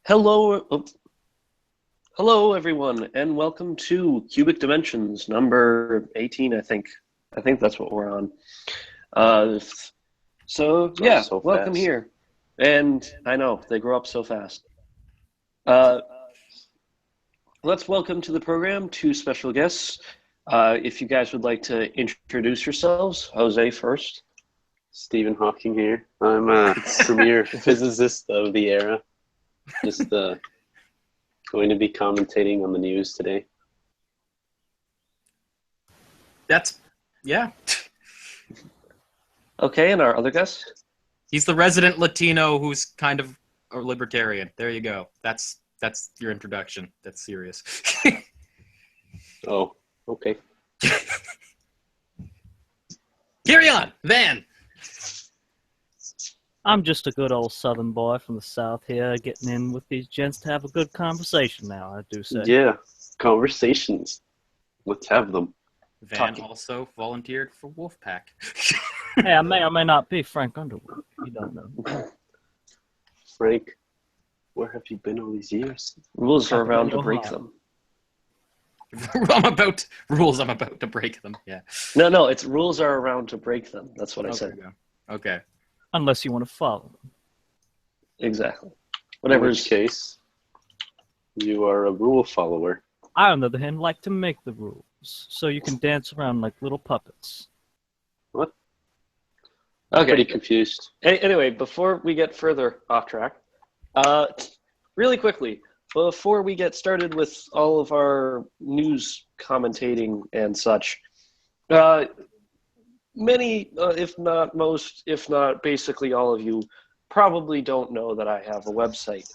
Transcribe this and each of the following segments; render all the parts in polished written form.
Hello, hello everyone, and welcome to Cubic Dimensions number 18, I think. I think that's what we're on. Welcome Fast. here. And I know, they grow up so fast. Uh, let's welcome to the program two special guests. If you guys would like to introduce yourselves, Jose first. Stephen Hawking here. I'm a premier physicist of the era. Just going to be commentating on the news today. Yeah. Okay, and our other guest? He's the resident Latino who's kind of a libertarian. There you go. That's your introduction. That's serious. Oh, okay. Carry on, Van. I'm just a good old Southern boy from the South here, getting in with these gents to have a good conversation now, I do say. Yeah, conversations. Let's have them. Van also volunteered for Wolfpack. Hey, I may or may not be Frank Underwood. You don't know. Frank, where have you been all these years? Rules are around to break them. I'm about to break them. Yeah. No, it's rules are around to break them. That's what I said. Okay. Unless you want to follow them. Exactly. In which case, you are a rule follower. I, on the other hand, like to make the rules, so you can dance around like little puppets. What? Okay. Pretty confused. Anyway, before we get further off track, really quickly, before we get started with all of our news commentating and such, many, if not most, if not basically all of you, probably don't know that I have a website.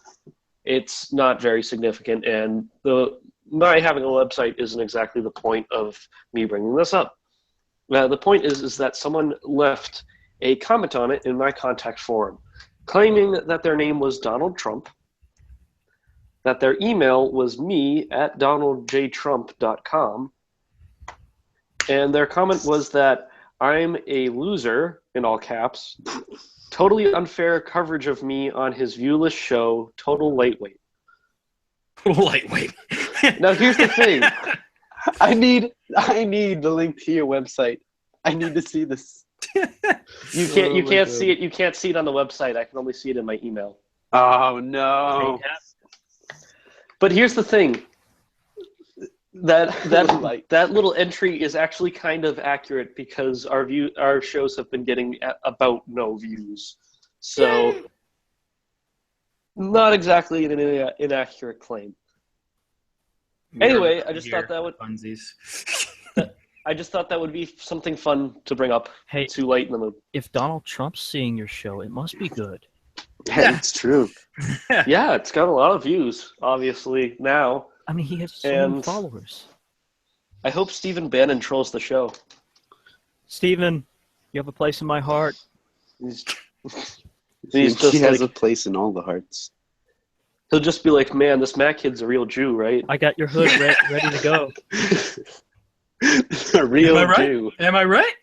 It's not very significant, and my having a website isn't exactly the point of me bringing this up. The point is that someone left a comment on it in my contact forum, claiming that their name was Donald Trump, that their email was me@donaldjtrump.com, and their comment was that I'm a loser, in all caps, totally unfair coverage of me on his viewless show, Total Lightweight. Lightweight. Now here's the thing. I need the link to your website. I need to see this. You can't see it. You can't see it on the website. I can only see it in my email. Oh no. But here's the thing. That little entry is actually kind of accurate because our shows have been getting about no views, so not exactly an inaccurate claim. Anyway, I just thought that would be something fun to bring up. Hey, to lighten the mood. If Donald Trump's seeing your show, it must be good. Yeah, it's true. Yeah, it's got a lot of views, obviously, now. I mean, he has so many followers. I hope Stephen Bannon trolls the show. Stephen, you have a place in my heart. He has a place in all the hearts. He'll just be like, man, this Matt kid's a real Jew, right? I got your hood ready to go. A real Jew. Am I right?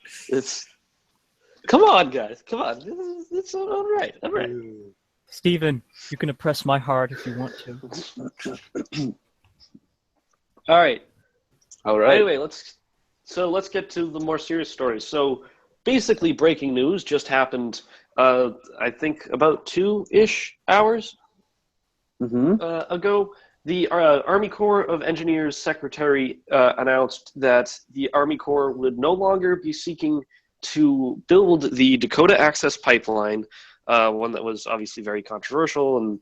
Come on, guys. Come on. It's all right. All right. Stephen, you can oppress my heart if you want to. All right. Anyway, let's get to the more serious stories. So basically, breaking news just happened, I think, about 2-ish hours ago. The Army Corps of Engineers Secretary announced that the Army Corps would no longer be seeking to build the Dakota Access Pipeline, one that was obviously very controversial, and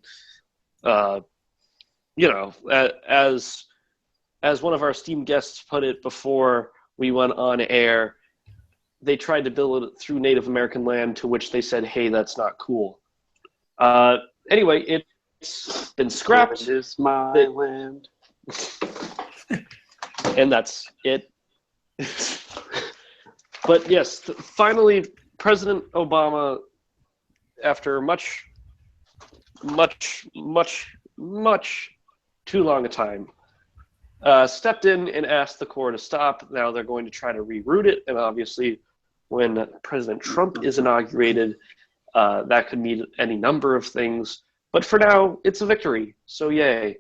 as one of our esteemed guests put it before we went on air, they tried to build it through Native American land, to which they said, hey, that's not cool. Anyway, it's been scrapped. It is my land. And that's it. But yes, finally, President Obama, after much too long a time, stepped in and asked the Corps to stop. Now they're going to try to reroute it, and obviously when President Trump is inaugurated, that could mean any number of things. But for now, it's a victory. So yay.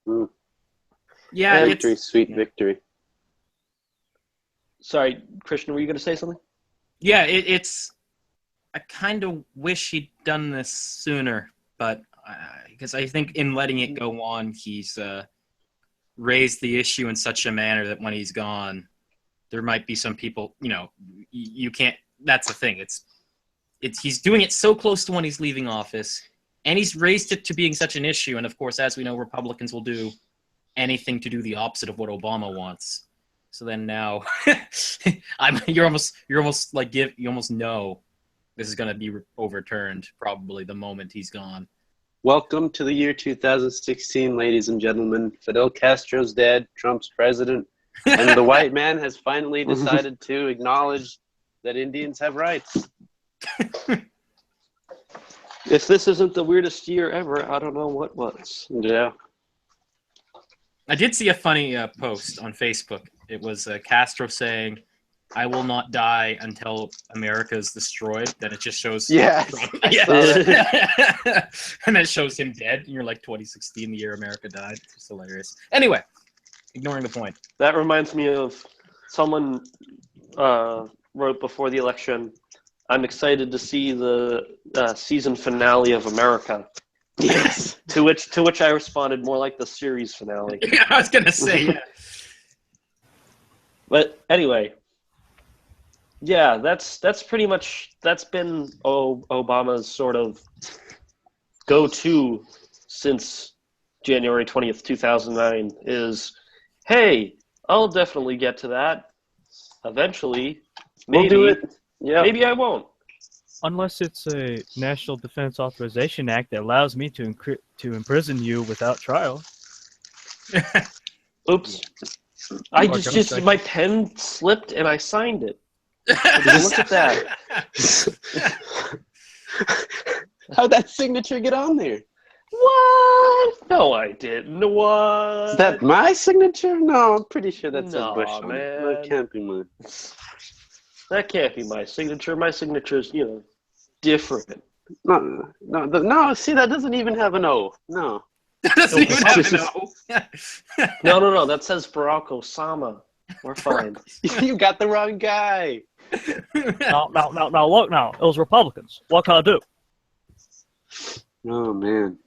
Mm. Yeah, And- Victory, sweet victory. Sorry, Christian, were you going to say something? yeah, it's. I kind of wish he'd done this sooner, but because I think in letting it go on, he's raised the issue in such a manner that when he's gone, there might be some people. You can't. That's the thing. It's he's doing it so close to when he's leaving office, and he's raised it to being such an issue. And of course, as we know, Republicans will do anything to do the opposite of what Obama wants. So then now, you almost know this is going to be overturned probably the moment he's gone. Welcome to the year 2016, ladies and gentlemen. Fidel Castro's dead, Trump's president, and the white man has finally decided to acknowledge that Indians have rights. If this isn't the weirdest year ever, I don't know what was. Yeah. I did see a funny post on Facebook. It was Castro saying, "I will not die until America is destroyed." Then it just shows Yes, Trump. I Yeah. saw that. And then it shows him dead. And you're like 2016, the year America died. It's just hilarious. Anyway, ignoring the point. That reminds me of someone wrote before the election, "I'm excited to see the season finale of America." Yes. To which I responded, more like the series finale. Yeah, I was gonna say. Yeah. But anyway, yeah, that's been Obama's sort of go-to since January 20th, 2009 is, hey, I'll definitely get to that eventually. Maybe, We'll do it. Yeah. Maybe I won't. Unless it's a National Defense Authorization Act that allows me to imprison you without trial. Oops. I Or just don't my pen slipped and I signed it. Look at that. How'd that signature get on there? What? No, I didn't. What? Is that my signature? No, I'm pretty sure that's No, a Bush on it. man. That can't be mine. That can't be my signature. My signature's, different. No, see, that doesn't even have an O. No. Doesn't even have an O. No. That says Barack Osama. We're fine. You got the wrong guy. No, look now. It was Republicans. What can I do? Oh, man.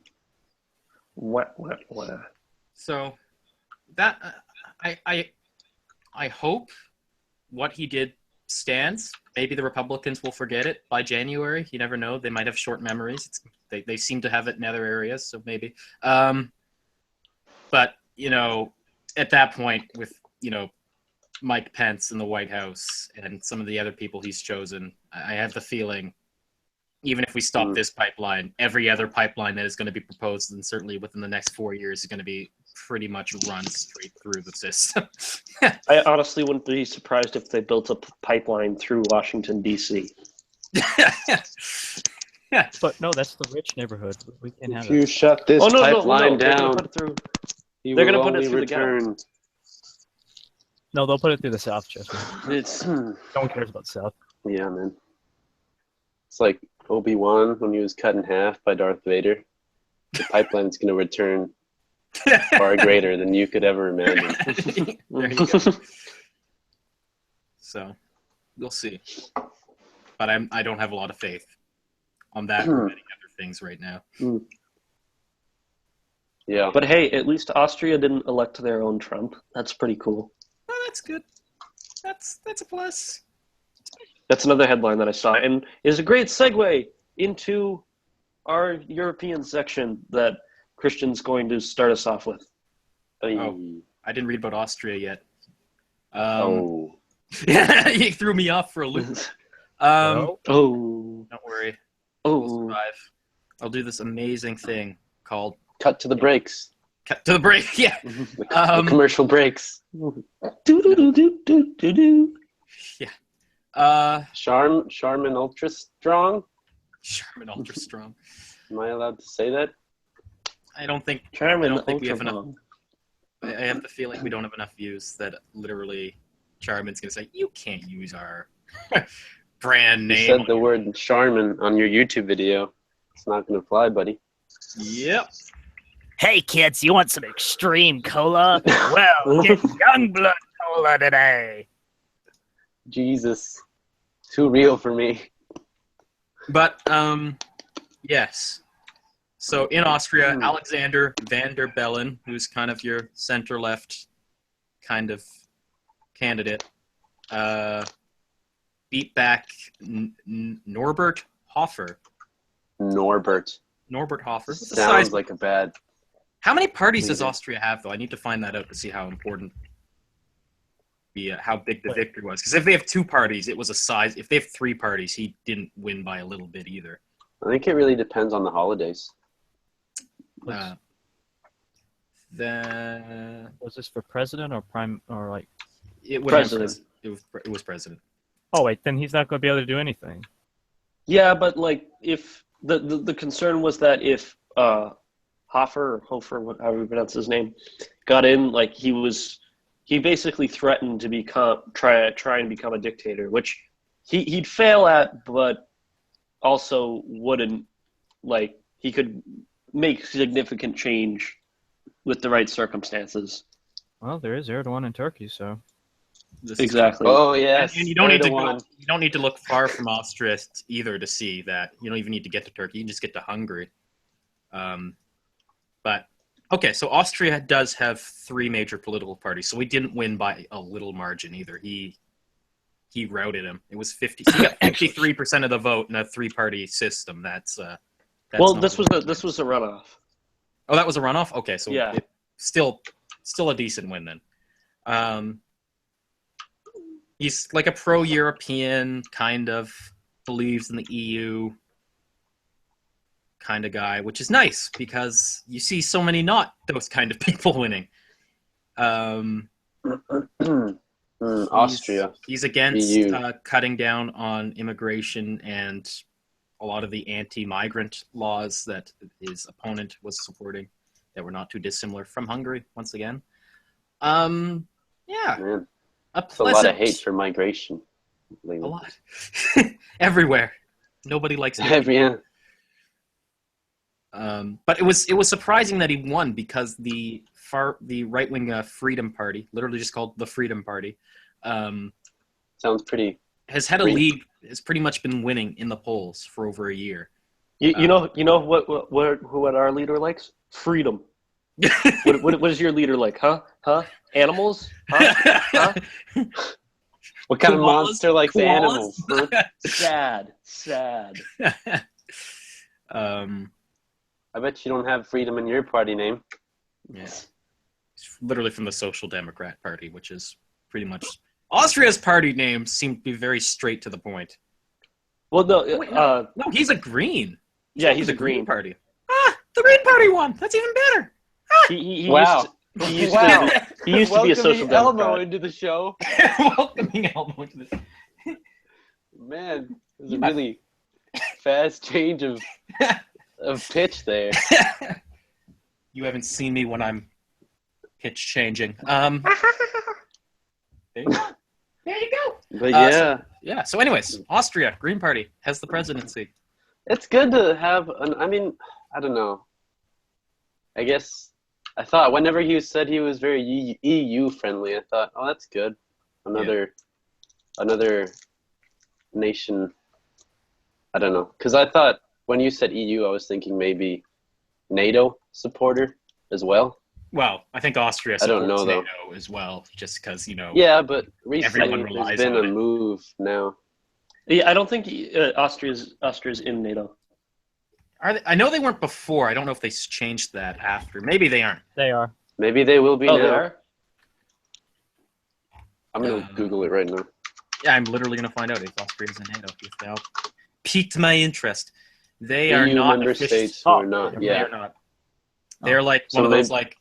What? So that I hope what he did stands. Maybe the Republicans will forget it by January. You never know. They might have short memories. They seem to have it in other areas, so maybe. But at that point, with Mike Pence in the White House and some of the other people he's chosen, I have the feeling, even if we stop this pipeline, every other pipeline that is going to be proposed, and certainly within the next 4 years, is going to be pretty much run straight through the system. I honestly wouldn't be surprised if they built a pipeline through Washington, D.C. But no, that's the rich neighborhood. We can't have If you it. shut this pipeline They're down, gonna put it through. you they're will gonna put it only through the ghetto. return. No, they'll put it through the South, trust me. It's No one cares about the South. Yeah, man. It's like Obi-Wan when he was cut in half by Darth Vader. The pipeline's going to return far greater than you could ever imagine. There you go. So, we'll see. But I don't have a lot of faith on that or many other things right now. Yeah. But hey, at least Austria didn't elect their own Trump. That's pretty cool. Oh, that's good. That's a plus. That's another headline that I saw, and is a great segue into our European section that Christian's going to start us off with. Oh. I didn't read about Austria yet. Oh. You threw me off for a loop. Oh. Don't worry. We'll Oh. survive. I'll do this amazing thing called Cut to the breaks. Cut to the Break. Yeah. The commercial breaks. Do-do-do-do-do-do-do. Charmin Ultra Strong? Sherman Ultra Strong. Am I allowed to say that? I don't think Charmin I don't think we have Ultra enough. I have the feeling we don't have enough views that literally Charmin's gonna say, you can't use our brand You name. said the word Charmin on your YouTube video. It's not going to fly, buddy. Yep. Hey kids, you want some extreme cola? Well, get Youngblood cola today. Jesus. Too real for me. But yes. So in Austria, Alexander van der Bellen, who's kind of your center-left kind of candidate, beat back Norbert Hofer. Norbert Hofer. sounds like a bad. How many parties does leader. Austria have, though? I need to find that out to see how important how big the victory was. Because if they have 2 parties, it was a size. If they have 3 parties, he didn't win by a little bit either. I think it really depends on the holidays. Was this for president or prime or like? It was President. It was president. Oh wait, then he's not going to be able to do anything. Yeah, but like if the concern was that if Hofer, however you pronounce his name, got in, like he basically threatened to try and become a dictator, which he'd fail at, but also wouldn't, like, he could make significant change with the right circumstances. Well, there is Erdogan in Turkey, so. Exactly. Oh yes. And you don't need to Erdogan. you don't need to look far from Austria either to see that. You don't even need to get to Turkey. You can just get to Hungary. But okay, so Austria does have 3 major political parties, so we didn't win by a little margin either. He routed him. It was 50. So he got 53% of the vote in a 3-party system. That's well, not this was good. a runoff. Oh, that was a runoff. Okay, so Yeah. still a decent win then. He's like a pro-European, kind of believes in the EU kind of guy, which is nice because you see so many not those kind of people winning. Austria. He's against EU. cutting down on immigration and a lot of the anti-migrant laws that his opponent was supporting that were not too dissimilar from Hungary, once again. Yeah. Man, A it's a lot of pleasant- hate for migration. A lot. Everywhere. Nobody likes it. Yeah. But it was surprising that he won because the right-wing Freedom Party, literally just called the Freedom Party, Sounds pretty. has had a Free. lead, has pretty much been winning in the polls for over a year. You know what our leader likes? Freedom. What is your leader like? Huh? Animals? Huh? What kind of Koalas? monster likes Koalas? animals? Sad. I bet you don't have freedom in your party name. Yeah. It's literally from the Social Democrat Party, which is pretty much Austria's party name seemed to be very straight to the point. Well, no. Wait, no, he's a green. Yeah, he's the a green. party. The Green Party won. That's even better. He Wow. He used Wow. to be a social Elmo democrat. into the show. Welcoming Elmo to this. Man, there's a really fast change of pitch there. You haven't seen me when I'm pitch changing. There you go. But Yeah. So, anyways, Austria Green Party has the presidency. it's good to have I mean, I don't know. I guess I thought whenever he said he was very EU friendly, I thought, oh, that's good. Another nation. I don't know, because I thought when you said EU, I was thinking maybe NATO supporter as well. Well, I think Austria I don't supports know, though. NATO as well, just because Yeah, but Everyone recently relies there's been on a it. move now. Yeah, I don't think Austria's in NATO. I know they weren't before. I don't know if they changed that after. Maybe they aren't. They are. Maybe they will be Oh, now. they are. I'm gonna Google it right now. Yeah, I'm literally going to find out if Austria's in NATO. If they piqued my interest. They are EU not member official- states who are not. They Yeah. are not. They're like So one of those they- like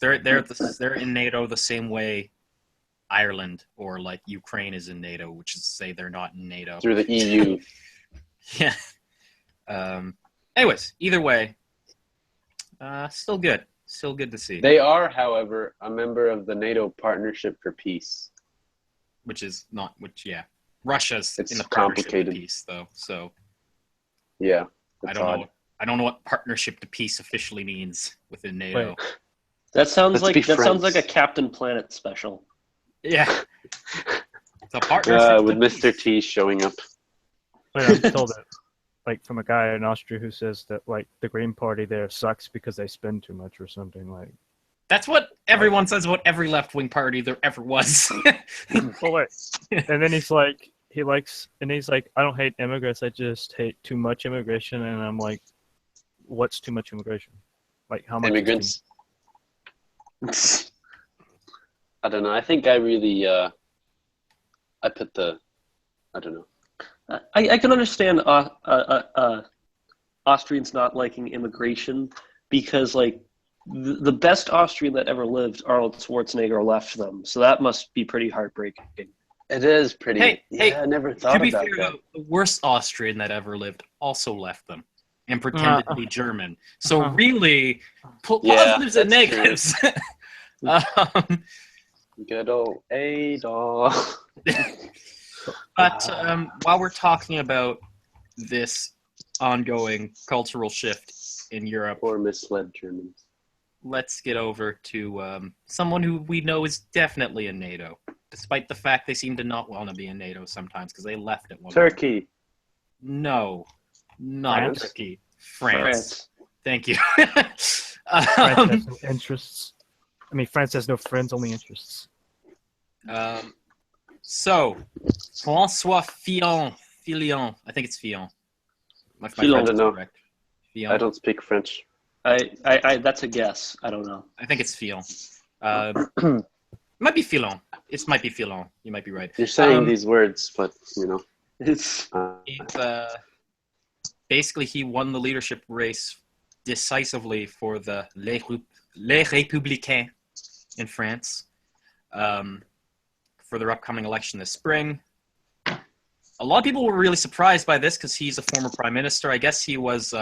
they're in NATO the same way Ireland or like Ukraine is in NATO, which is to say they're not in NATO. Through the EU. Yeah. Anyways, either way, still good. Still good to see. They are, however, a member of the NATO Partnership for Peace. Russia's It's in the partnership complicated. piece though, so Yeah. I It's don't odd. know. I don't know what partnership to peace officially means within NATO. Wait. That sounds Let's be sounds like a friends. Captain Planet special. Yeah. It's a partnership With to Mr. peace. T showing up. But I'm told that, like, from a guy in Austria who says that, like, the Green Party there sucks because they spend too much or something. Like, That's what everyone says about every left-wing party there ever was. well, wait. And then he's like, I don't hate immigrants, I just hate too much immigration. And I'm like, what's too much immigration? Like, how much? Immigrants. I don't know. I think I really, I put the, I don't know. I can understand Austrians not liking immigration because, like, the best Austrian that ever lived, Arnold Schwarzenegger, left them. So that must be pretty heartbreaking. It is pretty. Hey, I never To thought be about fair, that. though, the worst Austrian that ever lived also left them and pretended to be German. So really, positives and that's true. negatives. Good old Adolf. But while we're talking about this ongoing cultural shift in Europe, Poor misled Germans. let's get over to someone who we know is definitely in NATO, despite the fact they seem to not want to be in NATO sometimes because they left at one point. Turkey. No, not France? Turkey. France. Thank you. France has no interests. I mean, France has no friends, only interests. So, François Fillon. I think it's Fillon. My Fillon. French I don't is know. correct. Fillon. I don't speak French. I that's a guess. I don't know. I think it's Fillon. Might be Fillon. It might be Fillon. You might be right. You're saying these words, but It's He's, basically, he won the leadership race decisively for the Les Républicains in France for their upcoming election this spring. A lot of people were really surprised by this because he's a former prime minister. I guess he was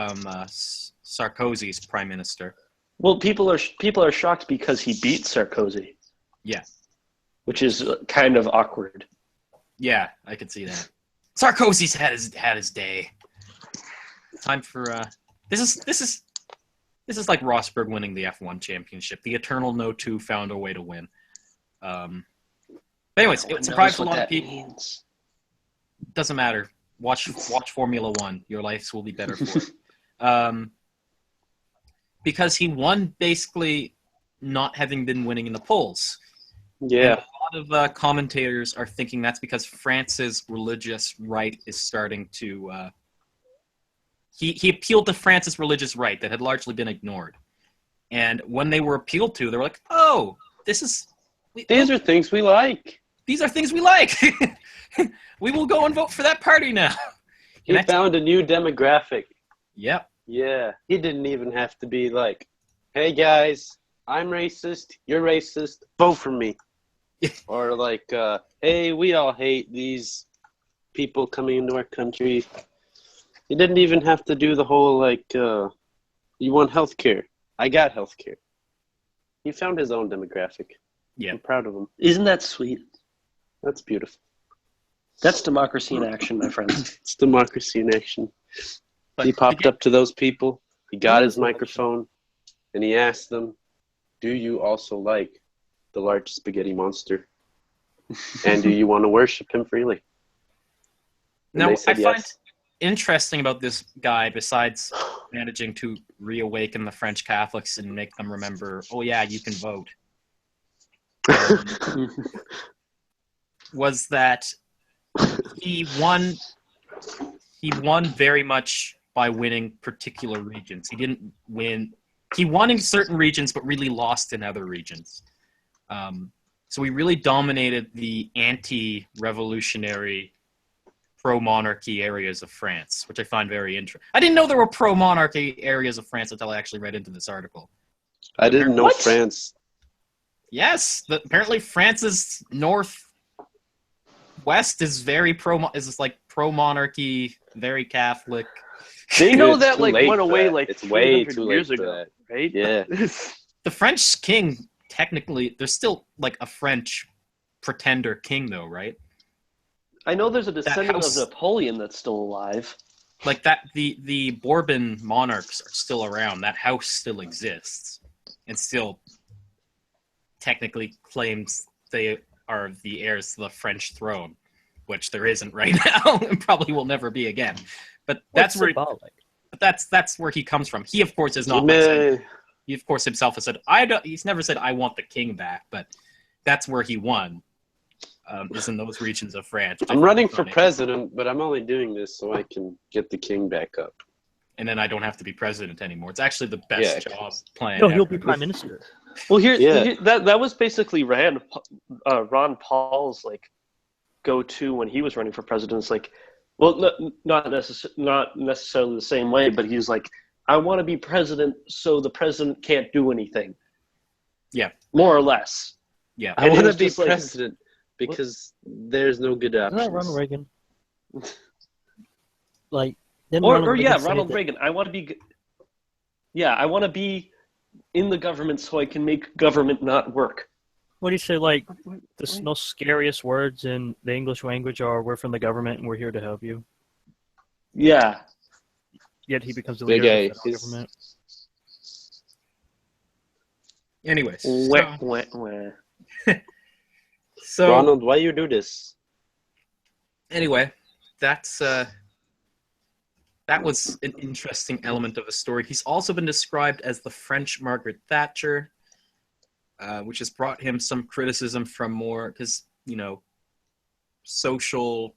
Sarkozy's prime minister. well, people are shocked because he beat Sarkozy. Yeah. Which is kind of awkward. Yeah, I could see that. Sarkozy's had his day. Time for this is like Rosberg winning the F1 championship. The eternal no two found a way to win. But anyways, it surprised a lot of people. Means. Doesn't matter. Watch Formula One. Your lives will be better for it. Because he won basically not having been winning in the polls. Yeah. And a lot of commentators are thinking that's because France's religious right is starting to. He appealed to France's religious right that had largely been ignored, and when they were appealed to, they were like, "Oh, these are things we like." These are things we like. We will go and vote for that party now." He found a new demographic. Yep. Yeah. He didn't even have to be like, "Hey guys, I'm racist. You're racist. Vote for me." Or like, "Hey, we all hate these people coming into our country." He didn't even have to do the whole like, "You want healthcare? I got healthcare." He found his own demographic. Yeah. I'm proud of him. Isn't that sweet? That's beautiful. That's democracy in action, my friends. It's democracy in action. But He popped up to those people. He got his microphone, and he asked them, "Do you also like the large spaghetti monster? And do you want to worship him freely?" And Now, they I said find yes. interesting about this guy, besides managing to reawaken the French Catholics and make them remember, oh yeah, you can vote, was that he won very much by winning particular regions. He didn't win. He won in certain regions, but really lost in other regions. So he really dominated the anti-revolutionary, pro-monarchy areas of France, which I find very interesting. I didn't know there were pro-monarchy areas of France until I actually read into this article. I didn't know What? France. Yes, apparently France's northwest is very pro-monarchy, very Catholic. They know It's that too like late went for away that. like It's way 300 too late years for ago, that. right? Yeah. The French king, technically, there's still like a French pretender king, though, right? I know there's a descendant house- of Napoleon that's still alive. like that the Bourbon monarchs are still around. That house still exists and still technically claims they are the heirs to the French throne, which there isn't right now and probably will never be again. But that's where that's where he comes from. He of course is not he of course himself has said he's never said I want the king back, but that's where he won. Is in those regions of France. I'm running for president, but I'm only doing this so I can get the king back up. And then I don't have to be president anymore. It's actually the best job plan. No, he'll be prime minister. Well, that was basically Ron Paul's like go-to when he was running for president. It's like, well, not necessarily the same way, but he's like, I want to be president so the president can't do anything. Yeah, more or less. Yeah, I want to be president because there's no good options. Isn't that Ronald Reagan? Ronald Reagan. I want to be. Yeah, I want to be in the government so I can make government not work. What do you say? Like the most scariest words in the English language are "We're from the government and we're here to help you." Yeah. Yet he becomes the leader of the government. Anyways, so Ronald, why you do this? Anyway, that was an interesting element of the story. He's also been described as the French Margaret Thatcher, which has brought him some criticism from more because social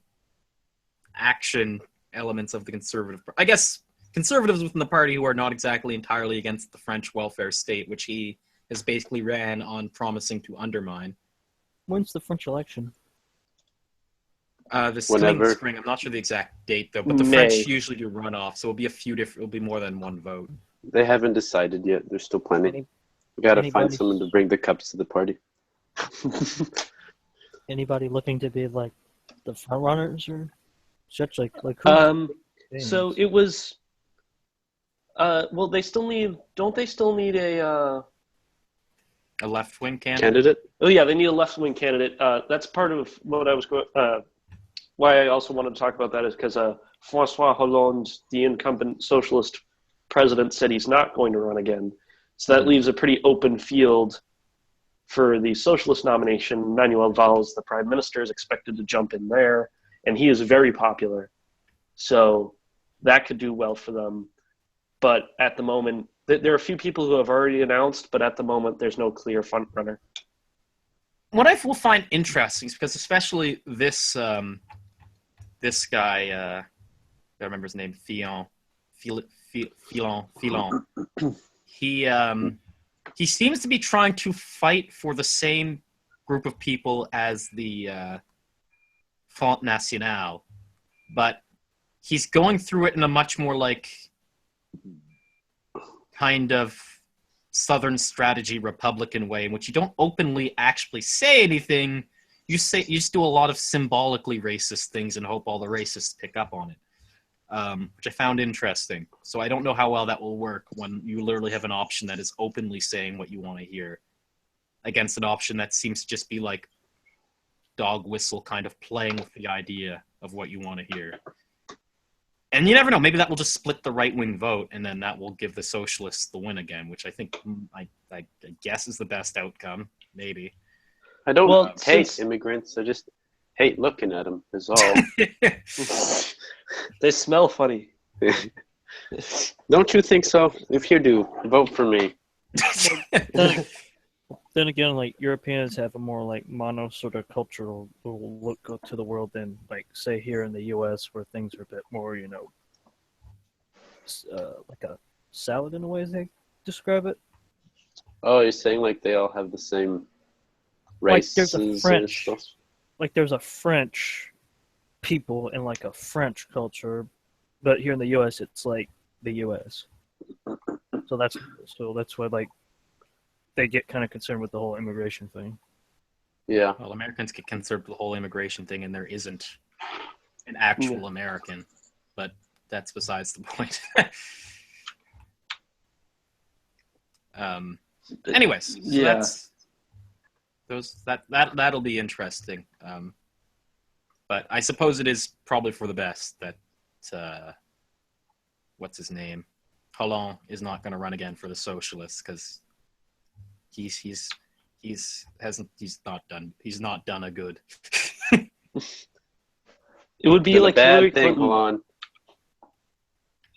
action elements of the conservative. I guess conservatives within the party who are not exactly entirely against the French welfare state, which he has basically ran on promising to undermine. When's the French election? This coming spring. I'm not sure the exact date though, but the French usually do runoff, so it'll be it'll be more than one vote. They haven't decided yet. There's still plenty. We gotta find someone to bring the cups to the party. Anybody looking to be like the front runners or such like who? So it was. Well, they still need. Don't they still need a left-wing candidate? Oh yeah, they need a left-wing candidate. That's part of what I was going. Why I also wanted to talk about that is because François Hollande, the incumbent socialist president, said he's not going to run again. So that leaves a pretty open field for the socialist nomination. Manuel Valls, the prime minister, is expected to jump in there, and he is very popular. So that could do well for them. But at the moment, there are a few people who have already announced, but at the moment, there's no clear front runner. What I will find interesting is because especially this guy, I remember his name, Fillon. He seems to be trying to fight for the same group of people as the Front National, but he's going through it in a much more like kind of Southern strategy Republican way in which you don't openly actually say anything. You just do a lot of symbolically racist things and hope all the racists pick up on it, which I found interesting. So I don't know how well that will work when you literally have an option that is openly saying what you want to hear against an option that seems to just be like dog whistle kind of playing with the idea of what you want to hear. And you never know. Maybe that will just split the right-wing vote, and then that will give the socialists the win again, which I think I guess is the best outcome. Maybe. I don't hate immigrants. I just hate looking at them. Is all. They smell funny. Don't you think so? If you do, vote for me. Then again, like Europeans have a more like mono sort of cultural look to the world than like say here in the U.S. where things are a bit more, like a salad in a way as they describe it. Oh, you're saying like they all have the same races? Like there's a French people and like a French culture, but here in the U.S. it's like the U.S. So that's why like they get kind of concerned with the whole immigration thing. Yeah. Well, Americans get concerned with the whole immigration thing, and there isn't an actual American, but that's besides the point. Anyways, so that'll be interesting. But I suppose it is probably for the best that what's his name, Hollande is not going to run again for the socialists because he's not done a good. It would be Did a like bad Hillary thing, Clinton. hold on.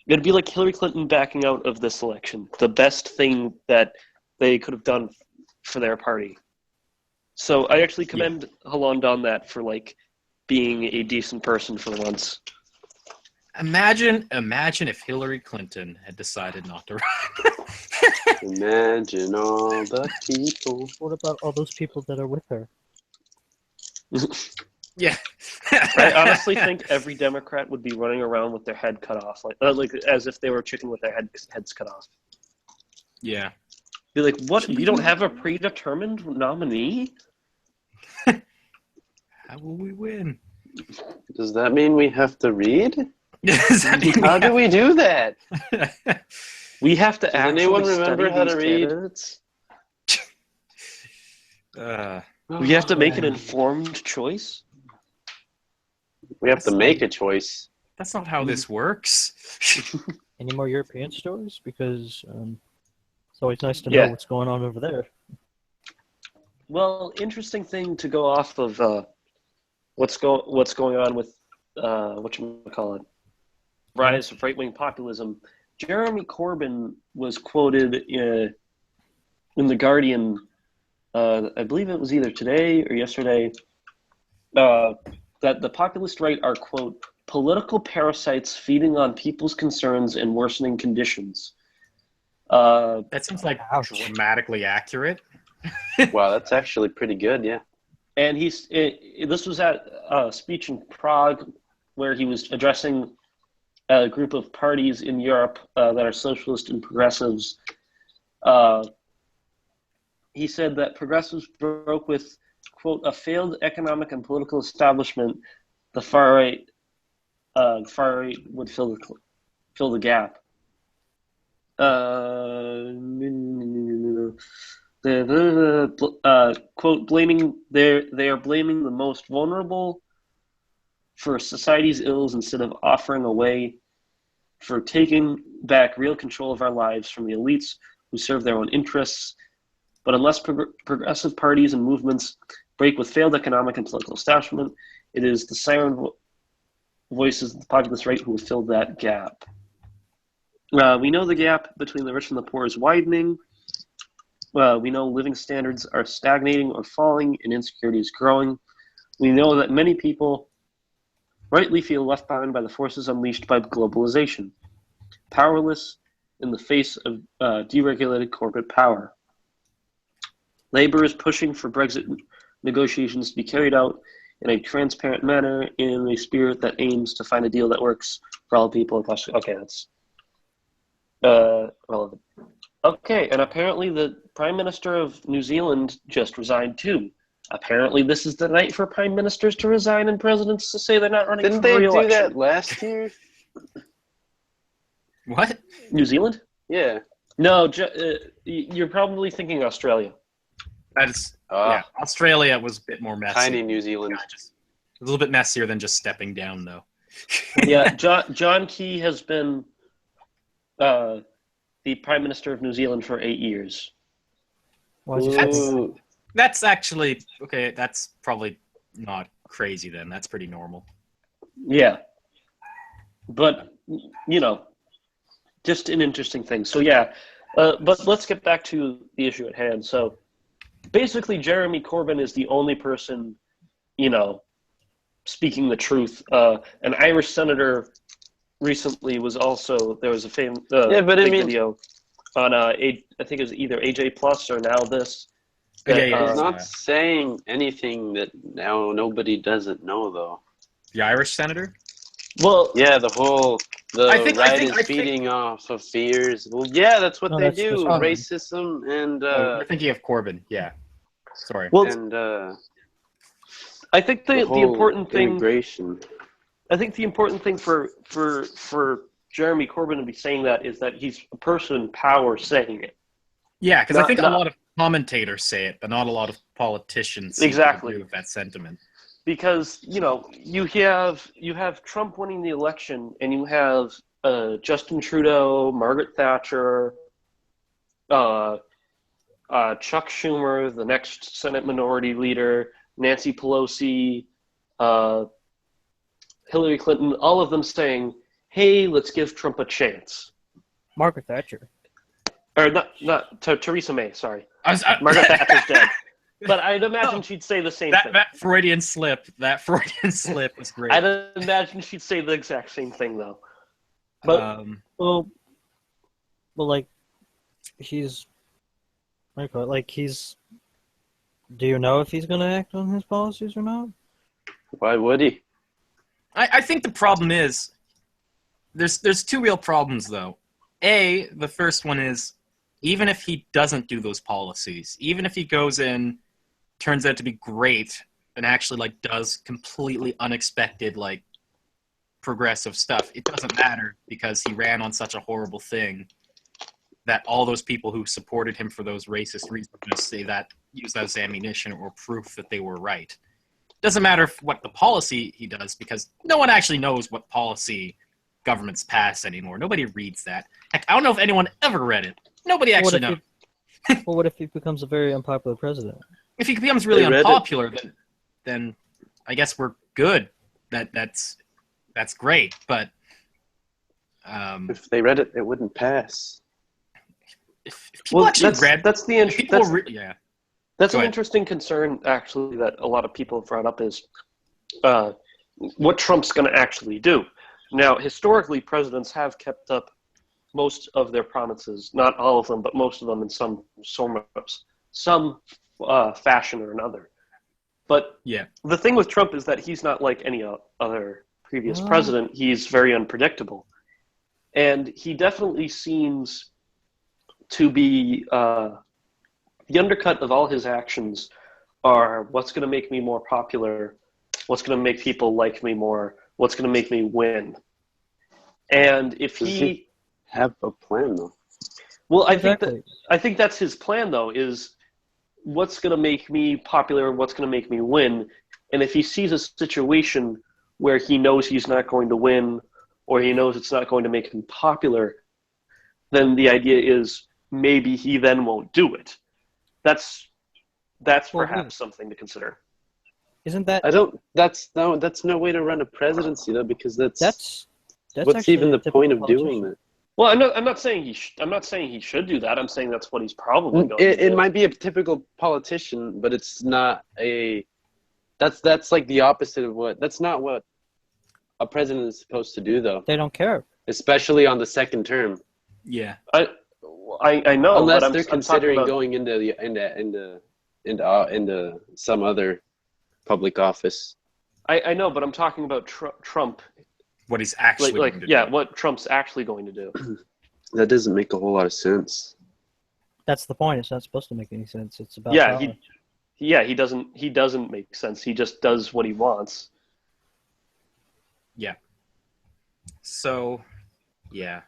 It'd be like Hillary Clinton backing out of this election. The best thing that they could have done for their party. So I actually commend Hollande on that for like being a decent person for once. Imagine if Hillary Clinton had decided not to run. Imagine all the people. What about all those people that are with her? Yeah. I honestly think every Democrat would be running around with their head cut off, like as if they were chicken with their heads cut off. Yeah. Be like, what? We don't have a predetermined nominee? How will we win? Does that mean we have to read? Does that mean How do we do that? We have to Does actually anyone study remember how these to read? candidates. We We have to make an informed choice. We have to make a choice. That's not how this works. Any more European stories? Because it's always nice to know what's going on over there. Well, interesting thing to go off of what's going on with whatchamacallit, rise of right-wing populism. Jeremy Corbyn was quoted in The Guardian, I believe it was either today or yesterday, that the populist right are, quote, political parasites feeding on people's concerns and worsening conditions. That seems like dramatically accurate. Wow, that's actually pretty good, yeah. And this was at a speech in Prague where he was addressing a group of parties in Europe that are socialist and progressives. He said that progressives broke with, quote, a failed economic and political establishment. The far right would fill the gap. Quote, they are blaming the most vulnerable for society's ills instead of offering a way for taking back real control of our lives from the elites who serve their own interests. But unless progressive parties and movements break with failed economic and political establishment, it is the siren voices of the populist right who will fill that gap. We know the gap between the rich and the poor is widening. We know living standards are stagnating or falling and insecurity is growing. We know that many people rightly feel left behind by the forces unleashed by globalization, powerless in the face of deregulated corporate power. Labor is pushing for Brexit negotiations to be carried out in a transparent manner in a spirit that aims to find a deal that works for all people across. Okay, that's relevant. Okay, and apparently the Prime Minister of New Zealand just resigned too. Apparently this is the night for prime ministers to resign and presidents to say they're not running Didn't for they re-election. do that last year? What? New Zealand? Yeah. No, you're probably thinking Australia. That's yeah. Australia was a bit more messy. Tiny New Zealand. Yeah, just a little bit messier than just stepping down, though. Yeah, John Key has been the Prime Minister of New Zealand for 8 years. That's actually okay. That's probably not crazy then. That's pretty normal. Yeah, but just an interesting thing. So yeah, but let's get back to the issue at hand. So basically, Jeremy Corbyn is the only person, speaking the truth. An Irish senator recently was also there was a famous video on I think it was either AJ Plus or Now This. He's not saying anything that now nobody doesn't know, though. The Irish senator? Well, yeah, the right is feeding off of fears. Well, yeah, that's what they do. Racism and. You're thinking of Corbyn, yeah. Sorry. Well, and I think the important thing. Immigration. I think the important thing for Jeremy Corbyn to be saying that is that he's a person in power saying it. Yeah, because I think a lot of commentators say it, but not a lot of politicians exactly agree with that sentiment. Because you have Trump winning the election, and you have Justin Trudeau, Margaret Thatcher, Chuck Schumer, the next Senate Minority Leader, Nancy Pelosi, Hillary Clinton, all of them saying, "Hey, let's give Trump a chance." Margaret Thatcher. Or not Theresa May. Sorry, I Margaret Thatcher's dead. But I'd imagine she'd say the same thing. That Freudian slip was great. I'd imagine she'd say the exact same thing, though. But well, like he's, what do you call it? Like he's. Do you know if he's going to act on his policies or not? Why would he? I think the problem is there's two real problems though. The first one is even if he doesn't do those policies, even if he goes in, turns out to be great, and actually like does completely unexpected like progressive stuff, it doesn't matter because he ran on such a horrible thing that all those people who supported him for those racist reasons are going to say that, use that as ammunition or proof that they were right. Doesn't matter what the policy he does because no one actually knows what policy governments pass anymore. Nobody reads that. Heck, I don't know if anyone ever read it. Nobody actually knows. Well, what if he becomes a very unpopular president? If he becomes really unpopular, then I guess we're good. That's great. But if they read it, it wouldn't pass. If people actually read, that's the yeah. That's an interesting concern, actually, that a lot of people have brought up is what Trump's going to actually do. Now, historically, presidents have kept up most of their promises, not all of them, but most of them in some fashion or another. But yeah, the thing with Trump is that he's not like any other previous president. He's very unpredictable. And he definitely seems to be... the undercut of all his actions are what's going to make me more popular, what's going to make people like me more, what's going to make me win. And if he have a plan, though. Well, I think that's his plan, though, is what's going to make me popular, what's going to make me win. And if he sees a situation where he knows he's not going to win or he knows it's not going to make him popular, then the idea is maybe he then won't do it. That's perhaps something to consider. Isn't that? That's no way to run a presidency though, because that's what's actually even the point of doing it. Well, I'm not saying he should do that. I'm saying that's what he's probably going to do. It might be a typical politician, but it's not a. That's like the opposite of what. That's not what a president is supposed to do, though. They don't care, especially on the second term. Yeah. I know, unless but they're considering going into some other public office. I know, but I'm talking about Trump. What he's actually going to do. What Trump's actually going to do. That doesn't make a whole lot of sense. That's the point. It's not supposed to make any sense. It's about power. He doesn't make sense. He just does what he wants. Yeah. So, yeah.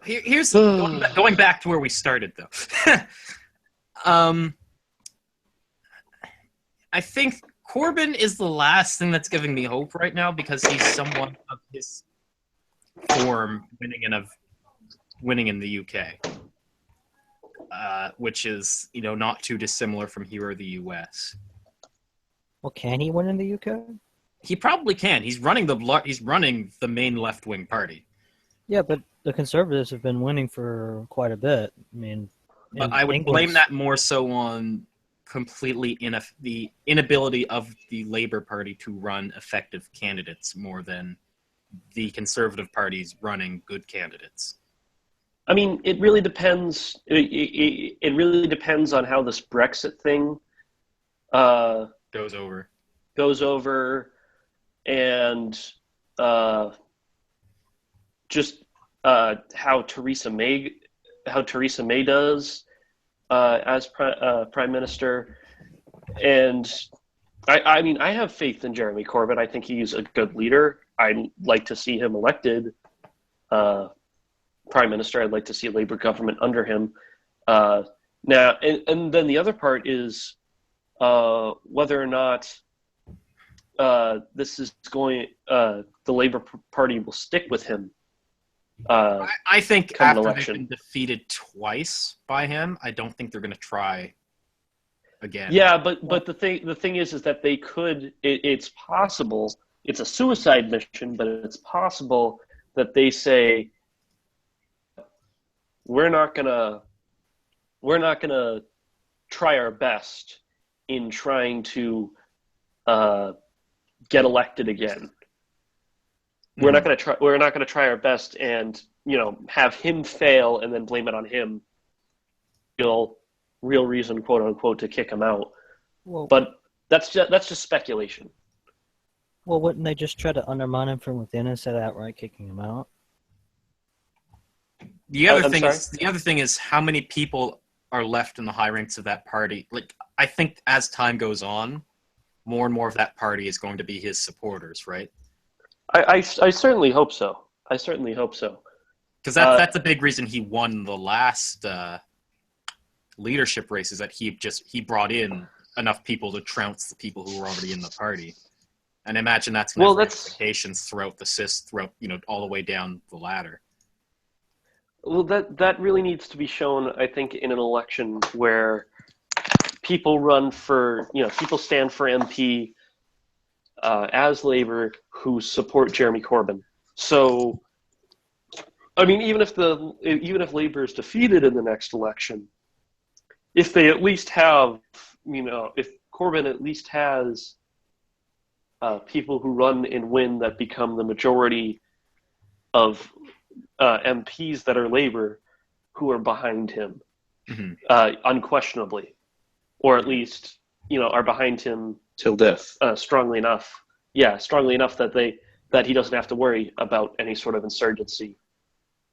Here's going back to where we started, though. I think Corbyn is the last thing that's giving me hope right now because he's someone of his form winning in the UK, which is not too dissimilar from here or the US. Well, can he win in the UK? He probably can. He's running the main left-wing party. Yeah, but the Conservatives have been winning for quite a bit. I mean, but I would blame that more so on completely the inability of the Labour Party to run effective candidates more than the Conservative Party's running good candidates. I mean, it really depends. It really depends on how this Brexit thing goes over, and just how Theresa May does as prime minister. And I mean, I have faith in Jeremy Corbyn. I think he's a good leader. I'd like to see him elected prime minister. I'd like to see a Labour government under him. Now, and then the other part is whether or not this is going. The Labour Party will stick with him I think come an after they've election. been defeated twice by him, I don't think they're going to try again. Yeah, but the thing is that they could. It's possible. It's a suicide mission, but it's possible that they say we're not gonna try our best in trying to get elected again. We're not gonna try. We're not gonna try our best and have him fail and then blame it on him. Real reason, quote unquote, to kick him out. Well, But that's just speculation. well, wouldn't they just try to undermine him from within instead of outright kicking him out? The other I'm thing is how many people are left in the high ranks of that party. Like, I think as time goes on, more and more of that party is going to be his supporters, right? I certainly hope so. I certainly hope so. Because that's a big reason he won the last leadership races, that he brought in enough people to trounce the people who were already in the party. And I imagine that's going to have ramifications throughout all the way down the ladder. Well, that really needs to be shown, I think, in an election where people run for, people stand for MP as Labour who support Jeremy Corbyn. So, I mean, even if Labour is defeated in the next election, if they at least have, if Corbyn at least has people who run and win that become the majority of MPs that are Labour who are behind him, unquestionably, or at least are behind him Till death. strongly enough. Yeah, strongly enough that he doesn't have to worry about any sort of insurgency.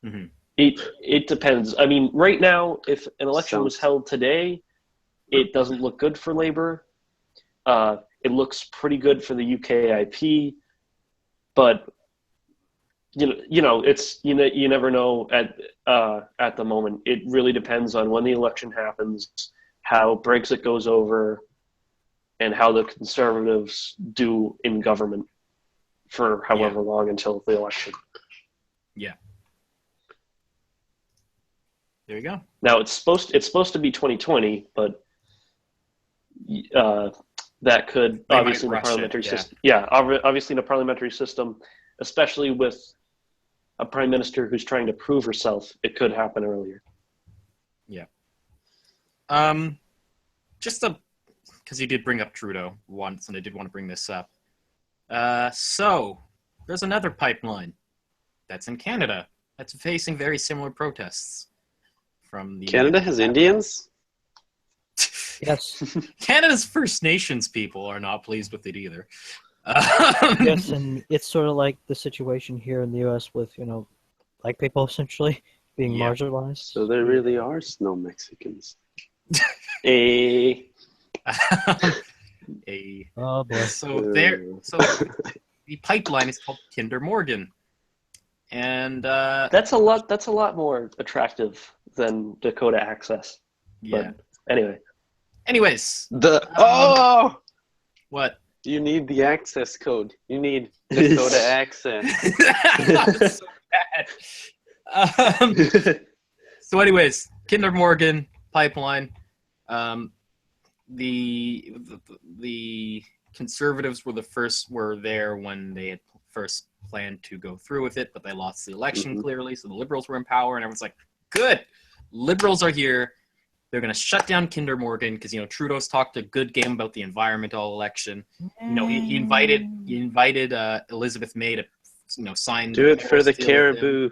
Mm-hmm. It depends. I mean, right now, if an election was held today, it doesn't look good for Labour. It looks pretty good for the UKIP, but it's you never know at the moment. It really depends on when the election happens, how Brexit goes over, and how the Conservatives do in government for however long until the election. Yeah. There you go. Now it's supposed to be 2020, but that could obviously in the parliamentary system. Yeah, obviously in a parliamentary system, especially with a prime minister who's trying to prove herself, it could happen earlier. Yeah. Just because you did bring up Trudeau once, and I did want to bring this up. So there's another pipeline that's in Canada that's facing very similar protests. Canada has Indians? Yes. Canada's First Nations people are not pleased with it either. Yes, and it's sort of like the situation here in the U.S. with, black people essentially being marginalized. So there really are snow Mexicans. A Oh boy. So the pipeline is called Kinder Morgan, and that's a lot more attractive than Dakota Access. Yeah. But anyways, what? You need the access code. You need Dakota access. That's so bad. So anyways, Kinder Morgan pipeline. The Conservatives were there when they had first planned to go through with it, but they lost the election clearly, so the Liberals were in power, and everyone's like, good, Liberals are here. They're going to shut down Kinder Morgan because, Trudeau's talked a good game about the environmental election. He invited Elizabeth May to, sign. Do it for the caribou.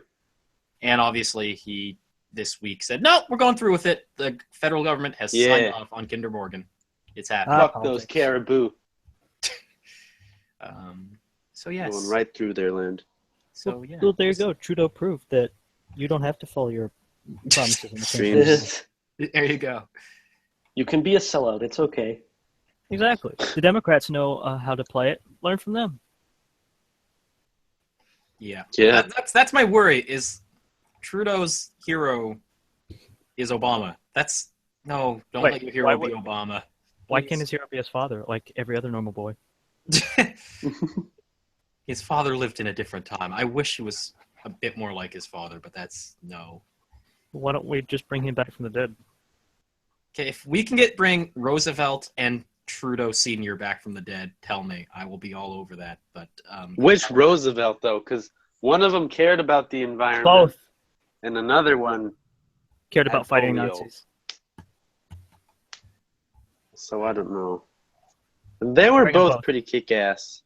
And obviously he this week said, no, we're going through with it. The federal government has signed off on Kinder Morgan. It's happening. Fuck those caribou. So yes. Going right through their land. So yeah. Well, there you go. Trudeau proved that you don't have to follow your promises in the Dreams. There you go. You can be a sellout. It's okay. Exactly. The Democrats know how to play it. Learn from them. Yeah. Yeah. That's my worry. Is Trudeau's hero is Obama? Don't let your hero be Obama. Why can't his hero be his father, like every other normal boy? His father lived in a different time. I wish he was a bit more like his father, but that's no. Why don't we just bring him back from the dead? Okay, if we can bring Roosevelt and Trudeau Sr. back from the dead, tell me. I will be all over that. But Which Roosevelt, though? Because one of them cared about the environment. Both And another one cared had about fighting polio. Nazis. So I don't know. And they were Bring 'em both both. pretty kick-ass.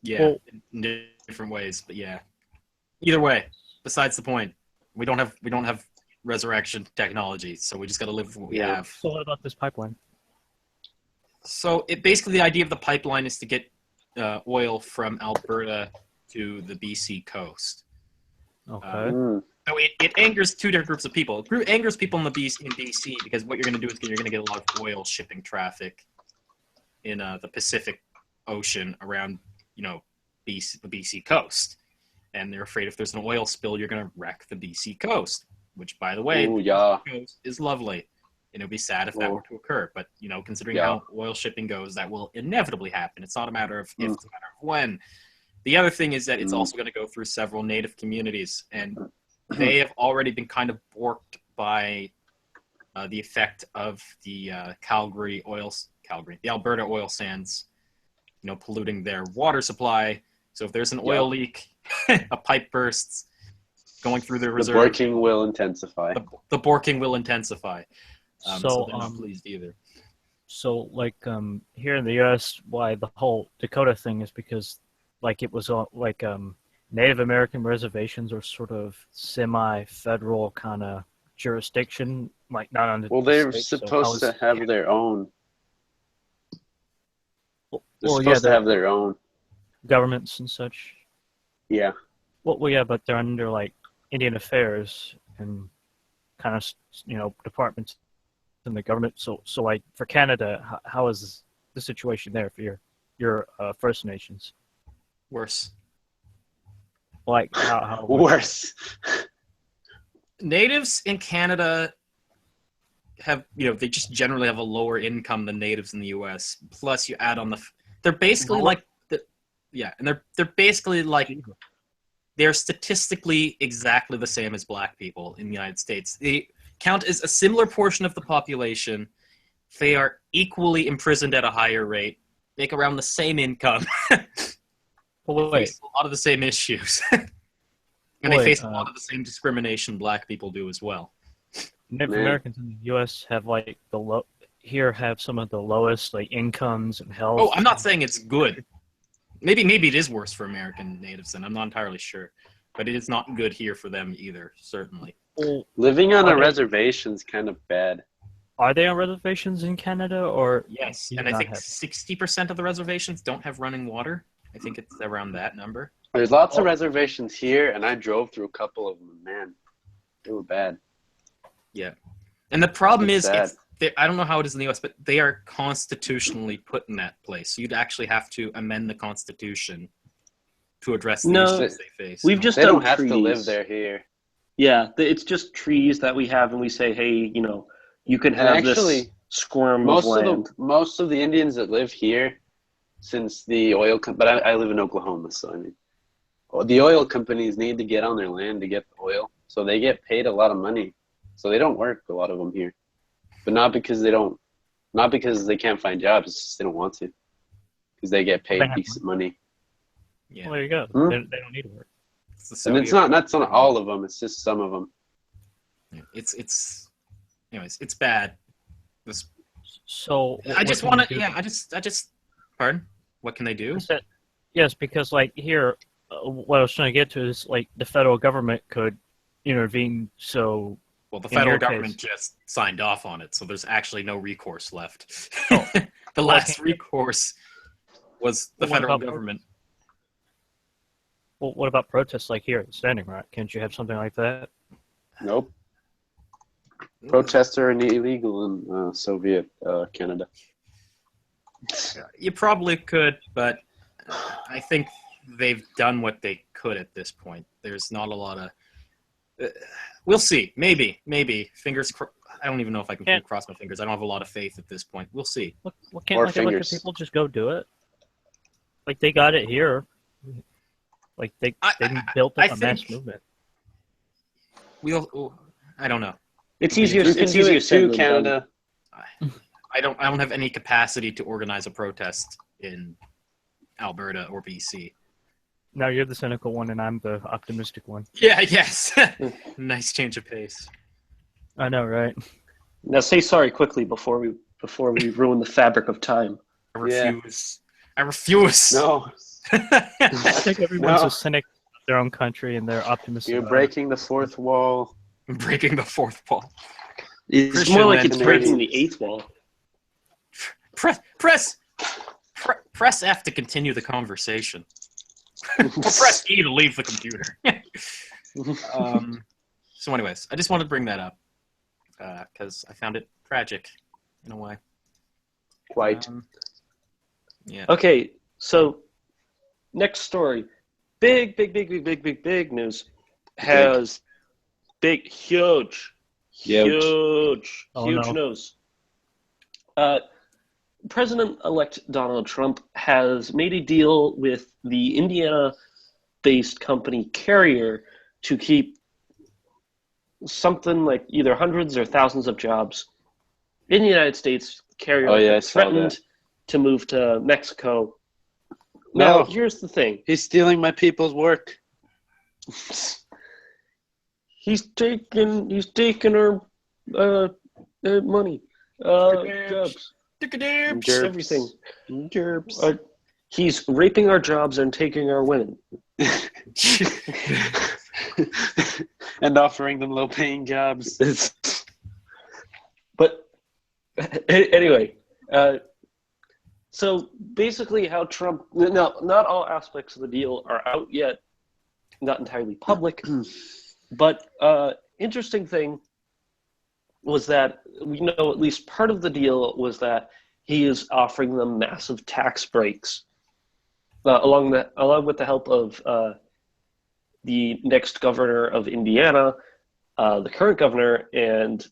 yeah, Well- in different ways. But yeah, either way. Besides the point, we don't have resurrection technology, so we just got to live with what we Yeah. have. So what about this pipeline? So basically the idea of the pipeline is to get oil from Alberta to the BC coast. Okay. Mm. So it angers two different groups of people. It angers people in BC because what you're going to do is you're going to get a lot of oil shipping traffic in the Pacific Ocean around, the BC coast. And they're afraid if there's an oil spill, you're going to wreck the BC coast, which, by the way, Ooh, the yeah. BC coast is lovely. And it would be sad if that Oh. were to occur. But, considering Yeah. how oil shipping goes, that will inevitably happen. It's not a matter of if, it's a matter of when. The other thing is that it's also going to go through several native communities, and they have already been kind of borked by the effect of the the Alberta oil sands, polluting their water supply. So if there's an oil leak, a pipe bursts, going through the The reserve, borking will intensify. the borking will intensify. So they're not So, pleased either. So, like, here in the U.S., why the whole Dakota thing is because, like, it was like Native American reservations are sort of semi-federal kind of jurisdiction, like not under. Well, the they're state, so supposed how to is- have their own. They're Well, supposed to the have their own. governments and such. Yeah. Well, yeah, but they're under like Indian Affairs and kind of departments in the government. So like for Canada, how is the situation there for your First Nations? Worse. Like how Worse. Natives in Canada have, they just generally have a lower income than natives in the U.S. Plus, you add on they're basically Lower? and they're basically like, they're statistically exactly the same as black people in the United States. They count as a similar portion of the population. They are equally imprisoned at a higher rate, make around the same income, Well, wait, face a lot of the same issues. And Wait, they face a lot of the same discrimination black people do as well. Native Man. Americans in the U.S. have like have some of the lowest like incomes and health. Oh, I'm not saying it's good. Maybe it is worse for American natives, and I'm not entirely sure. But it is not good here for them either, certainly. Well, Living on a Okay. reservation is kind of bad. are they on reservations in Canada or? Yes, do and I not think have- 60% of the reservations don't have running water. I think it's around that number. There's lots of Oh. reservations here, and I drove through a couple of them. Man, they were bad. And the problem It's is, sad. I don't know how it is in the U.S., but they are constitutionally put in that place. So you'd actually have to amend the Constitution to address the No, issues they face. We've just They done don't have trees. to live there here. Yeah, it's just trees that we have, and we say, hey, you can have actually, this squirm of Most land. of the Indians that live here, since the but I live in Oklahoma, so I mean, the oil companies need to get on their land to get the oil, so they get paid a lot of money. So they don't work, a lot of them here, but not because they can't find jobs. It's just they don't want to, because they get paid They have decent money. Yeah. Well, there you go. Hmm? They don't need to work. It's the And it's Soviet- not all of them. It's just some of them. Anyways, it's bad. This So I just want to. Yeah, I just. Pardon. What can they do? Yes, because like here, what I was trying to get to is like the federal government could intervene. So Well, the In your federal case- government just signed off on it, so there's actually no recourse left. Oh. The Well, last recourse was the What federal about- government. well, what about protests like here at Standing Rock? Can't you have something like that? Nope. Protests are illegal in Soviet Canada. You probably could, but I think they've done what they could at this point. There's not a lot of. We'll see. Maybe. Fingers. I don't even know if I can Can't- cross my fingers. I don't have a lot of faith at this point. We'll see. What can't Or like a bunch of fingers. people just go do it? Like they got it here. Like they I built I up a mass think- movement. I don't know. It's easier. You can It's do easier it said too, than Canada. I don't have any capacity to organize a protest in Alberta or BC. Now you're the cynical one, and I'm the optimistic one. Yeah, yes. Nice change of pace. I know, right? done. Now say sorry quickly before we ruin the fabric of time. I refuse. I refuse. No, I think everyone's No. a cynic of their own country, and they're optimistic. you're about breaking the fourth wall. I'm breaking the fourth wall. It's Christian more like land it's Canadian. breaking the eighth wall. Press F to continue the conversation. Or press E to leave the computer. So anyways, I just wanted to bring that up because I found it tragic in a way. Quite. Yeah. Okay, so next story. Big news. Has huge Oh, no. news. President-elect Donald Trump has made a deal with the Indiana-based company Carrier to keep something like either hundreds or thousands of jobs in the United States. Carrier Oh, yeah, I has saw threatened that. to move to Mexico. Now, No. here's the thing. He's stealing my people's work. He's taking our money, jobs, Jerps. everything. Jerps. He's raping our jobs and taking our women. And offering them low-paying jobs. But anyway, so basically how Trump, now not all aspects of the deal are out yet, not entirely public, but interesting thing was that we know at least part of the deal was that he is offering them massive tax breaks, along with the help of the next governor of Indiana, the current governor, and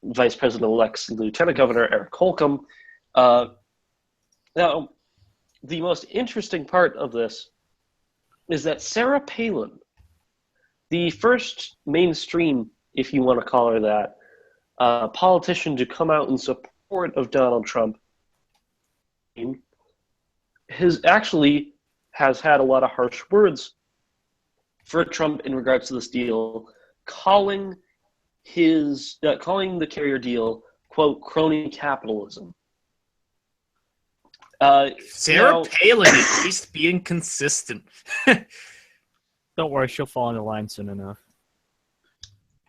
Vice President-elect's Lieutenant Governor Eric Holcomb. Now, the most interesting part of this is that Sarah Palin, the first mainstream, if you want to call her that, politician to come out in support of Donald Trump, has had a lot of harsh words for Trump in regards to this deal, calling the Carrier deal, quote, crony capitalism. Sarah Palin at least being consistent. Don't worry, she'll fall into line soon enough.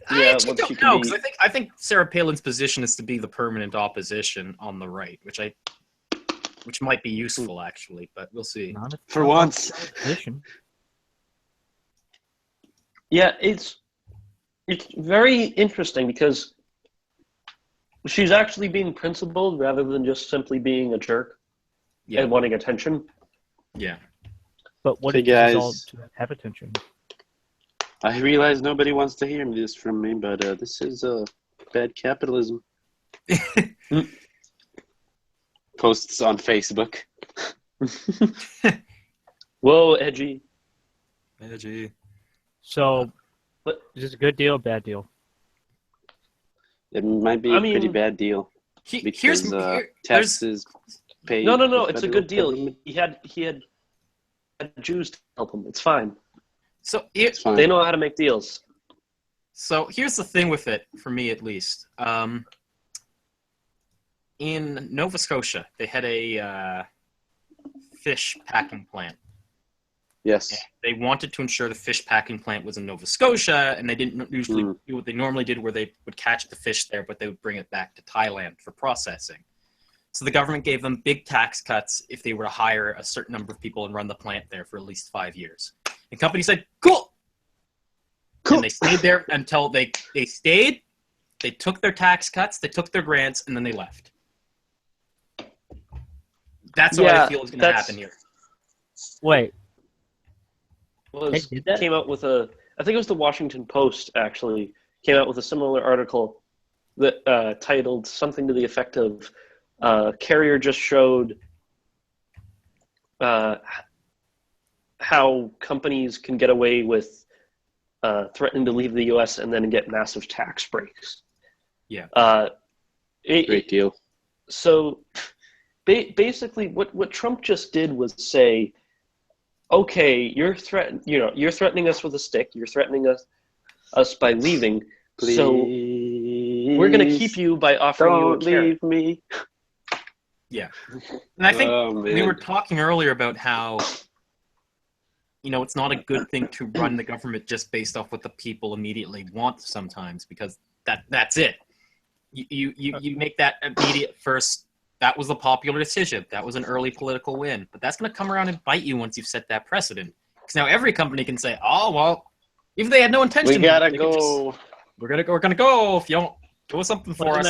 I Yeah, actually once she don't can know, be- because I think Sarah Palin's position is to be the permanent opposition on the right, which might be useful actually, but we'll see. Not if For Trump once. wants opposition. Yeah, it's very interesting because she's actually being principled rather than just simply being a jerk Yeah, and wanting attention. yeah. But what Hey, if this is all guys. to have attention? I realize nobody wants to hear this from me, but this is bad capitalism. Posts on Facebook. Whoa, edgy. Edgy. So, But- is this a good deal or bad deal? It might be I a pretty mean, bad deal because There's taxes paid. No, the it's a federal good deal. government. He had Jews to help him. It's fine. so It's fine. They know how to make deals. So here's the thing with it, for me at least. In Nova Scotia, they had a fish packing plant. Yes. And they wanted to ensure the fish packing plant was in Nova Scotia, and they didn't usually Mm. do what they normally did, where they would catch the fish there, but they would bring it back to Thailand for processing. So the government gave them big tax cuts if they were to hire a certain number of people and run the plant there for at least 5 years. The company said, cool. And they stayed there until they stayed, they took their tax cuts, they took their grants, and then they left. That's what I Yeah, feel is going to that's- happen here. Wait, Was They did that? came out with I think it was the Washington Post actually came out with a similar article that titled something to the effect of Carrier just showed how companies can get away with threatening to leave the U.S. and then get massive tax breaks. Yeah. Great deal. So basically, what Trump just did was say, "Okay, you're threatening us with a stick. You're threatening us by leaving. Please, so we're going to keep you by offering you a don't carrot." leave me. Yeah. And I think Oh, we man. were talking earlier about how, it's not a good thing to run the government just based off what the people immediately want sometimes, because that's it. You make that immediate first, that was the popular decision. That was an early political win. But that's going to come around and bite you once you've set that precedent. Because now every company can say, oh, well, if they had no intention, We gotta they go. we're gonna go if you don't do something for us.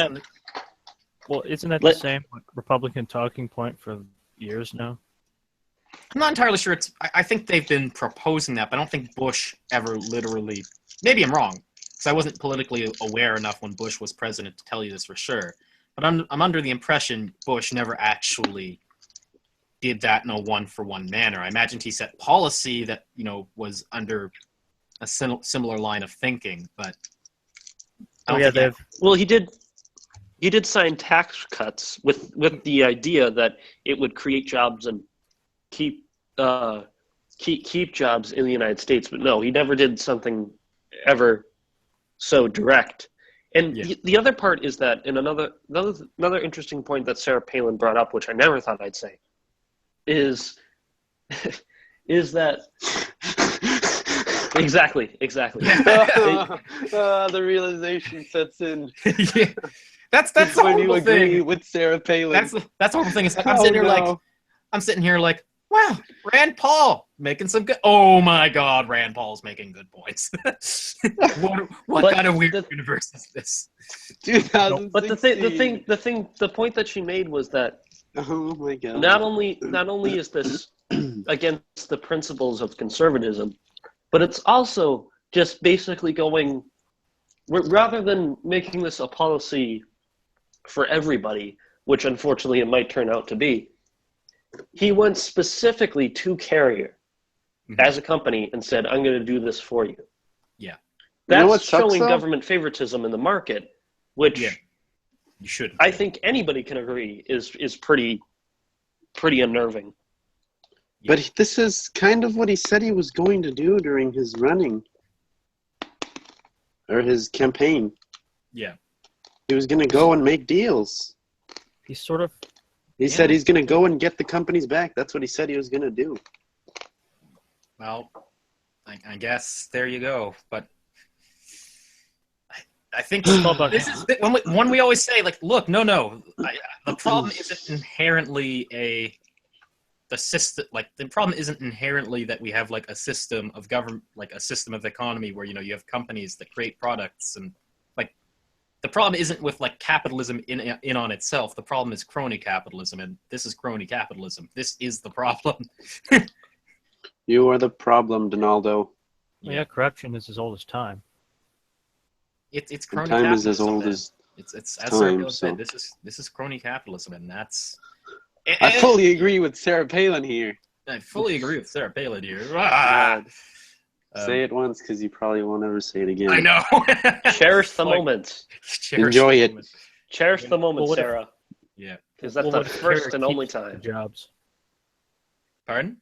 Isn't that the same Republican talking point for years now? I'm not entirely sure. I think they've been proposing that, but I don't think Bush ever literally. Maybe I'm wrong, because I wasn't politically aware enough when Bush was president to tell you this for sure. But I'm under the impression Bush never actually did that in a one-for-one manner. I imagined he set policy that was under a similar line of thinking, but Well, he did sign tax cuts with the idea that it would create jobs and keep jobs in the United States. But no, he never did something ever so direct. And the other part is that, and another interesting point that Sarah Palin brought up, which I never thought I'd say, is that exactly. The realization sets in. Yeah. That's the when you horrible agree thing. with Sarah Palin. That's the horrible thing. Is I'm sitting here like, wow, Rand Paul making some good. Oh my God, Rand Paul's making good points. what kind of weird universe is this? 2016. But the point that she made was that, oh my God, not only is this against the principles of conservatism, but it's also just basically going, rather than making this a policy for everybody, which unfortunately it might turn out to be, he went specifically to Carrier as a company and said, I'm going to do this for you. Yeah. That's showing government favoritism in the market, which you shouldn't. I think anybody can agree is pretty unnerving. But this is kind of what he said he was going to do during his running. Or his campaign. Yeah. He was going to go and make deals. He sort of... He said he's going to go and get the companies back. That's what he said he was going to do. Well, I guess there you go. But I think this is one we always say, like, look, no. The problem isn't inherently the system. Like, the problem isn't inherently that we have like a system of government, like a system of economy where you have companies that create products, and like the problem isn't with like capitalism in on itself. The problem is crony capitalism, and this is crony capitalism. This is the problem. You are the problem, Donaldo. Yeah, corruption is as old as time. It's crony time capitalism. is as old as it's as time. said, this is crony capitalism, and that's. I fully agree with Sarah Palin here. I fully agree with Sarah Palin here. Say it once, because you probably won't ever say it again. I know. Cherish the moments. Enjoy it. Cherish the moment, Well, Sarah. Yeah. Because that's the first and only time. Jobs. Pardon?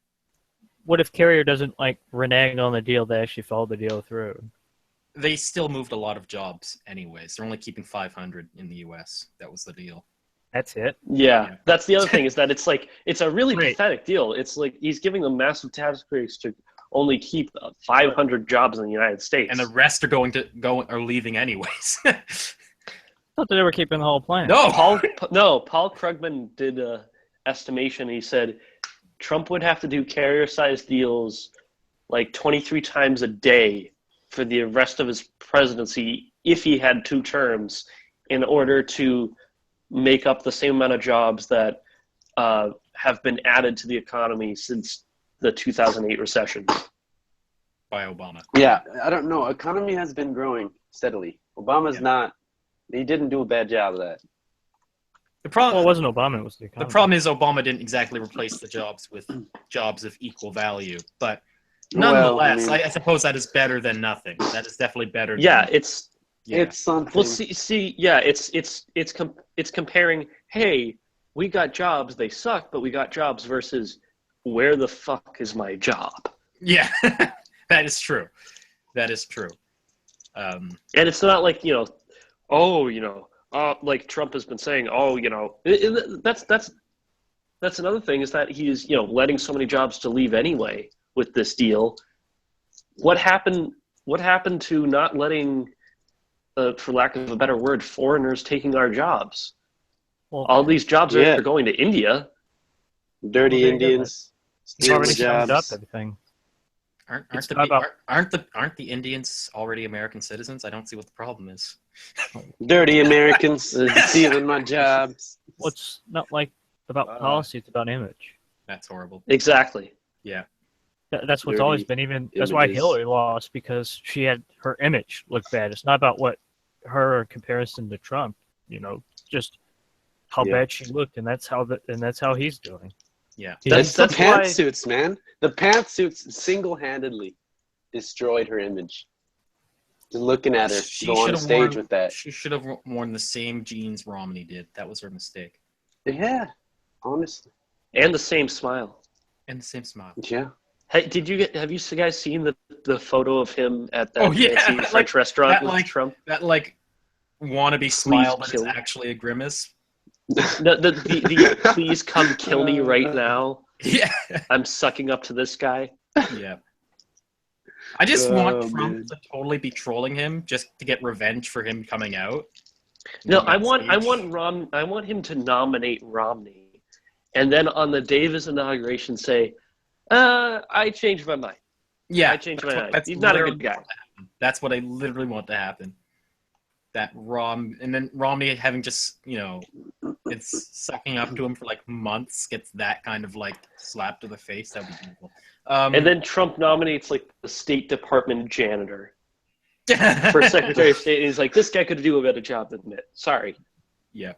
What if Carrier doesn't like renege on the deal? They actually follow the deal through. They still moved a lot of jobs anyways. They're only keeping 500 in the U.S. That was the deal. That's it. Yeah, that's the other thing, is that it's a really pathetic deal. It's like he's giving them massive tax breaks to only keep 500 jobs in the United States, and the rest are leaving anyways. I thought they were keeping the whole plan. No, Paul Krugman did a estimation. He said Trump would have to do carrier-sized deals like 23 times a day for the rest of his presidency if he had 2 terms in order to make up the same amount of jobs that have been added to the economy since the 2008 recession. By Obama. Yeah, I don't know. Economy has been growing steadily. Obama's not. He didn't do a bad job of that. The problem, it wasn't Obama, it was the economy. The problem is Obama didn't exactly replace the jobs with jobs of equal value. But Nonetheless, Well, I mean- I suppose that is better than nothing. That is definitely better. Yeah, than, it's It's something. well, see, yeah, it's comparing. Hey, we got jobs, they suck, but we got jobs versus where the fuck is my job? yeah, that is true. That is true. And it's not like like Trump has been saying, that's another thing is that he's letting so many jobs to leave anyway with this deal. What happened to not letting, for lack of a better word, foreigners taking our jobs? Well, All these jobs Yeah. are going to India. Dirty Well, Indians He's stealing already summed up jobs. everything. Aren't about- the Indians already American citizens? I don't see what the problem is. Dirty Americans stealing my jobs. Well, it's not like about policy; it's about image. That's horrible. Exactly. Yeah. That's what's Dirty always been. Even that's why images. Hillary lost, because she had her image look bad. It's not about what her comparison to Trump. Just how Yeah. bad she looked, and that's how he's doing. Yeah. He That's doesn't- the why- pantsuits, man. The pantsuits single-handedly destroyed her image. Just looking at her go on should've stage worn- with that. She should have worn the same jeans Romney did. That was her mistake. Yeah, honestly. And the same smile. And the same smile. Yeah. Hey, have you guys seen the photo of him at that Oh, yeah, fancy like- French restaurant that, with like- Trump? That wannabe smile that is kill. actually a grimace. The please come kill me right now. Yeah. I'm sucking up to this guy. Yeah. I just want Oh, Trump man. to totally be trolling him just to get revenge for him coming out. No, On I that want stage. him to nominate Romney, and then on the day of his inauguration say, I changed my mind. Yeah, I changed that's my what- mind. that's He's not a literally good guy. what happened. That's what I literally want to happen. And then Romney having just, it's sucking up to him for like months, gets that kind of like slap to the face. That'd be beautiful. And then Trump nominates like the State Department janitor for Secretary of State, and he's like, this guy could do a better job than it. Sorry. Yeah.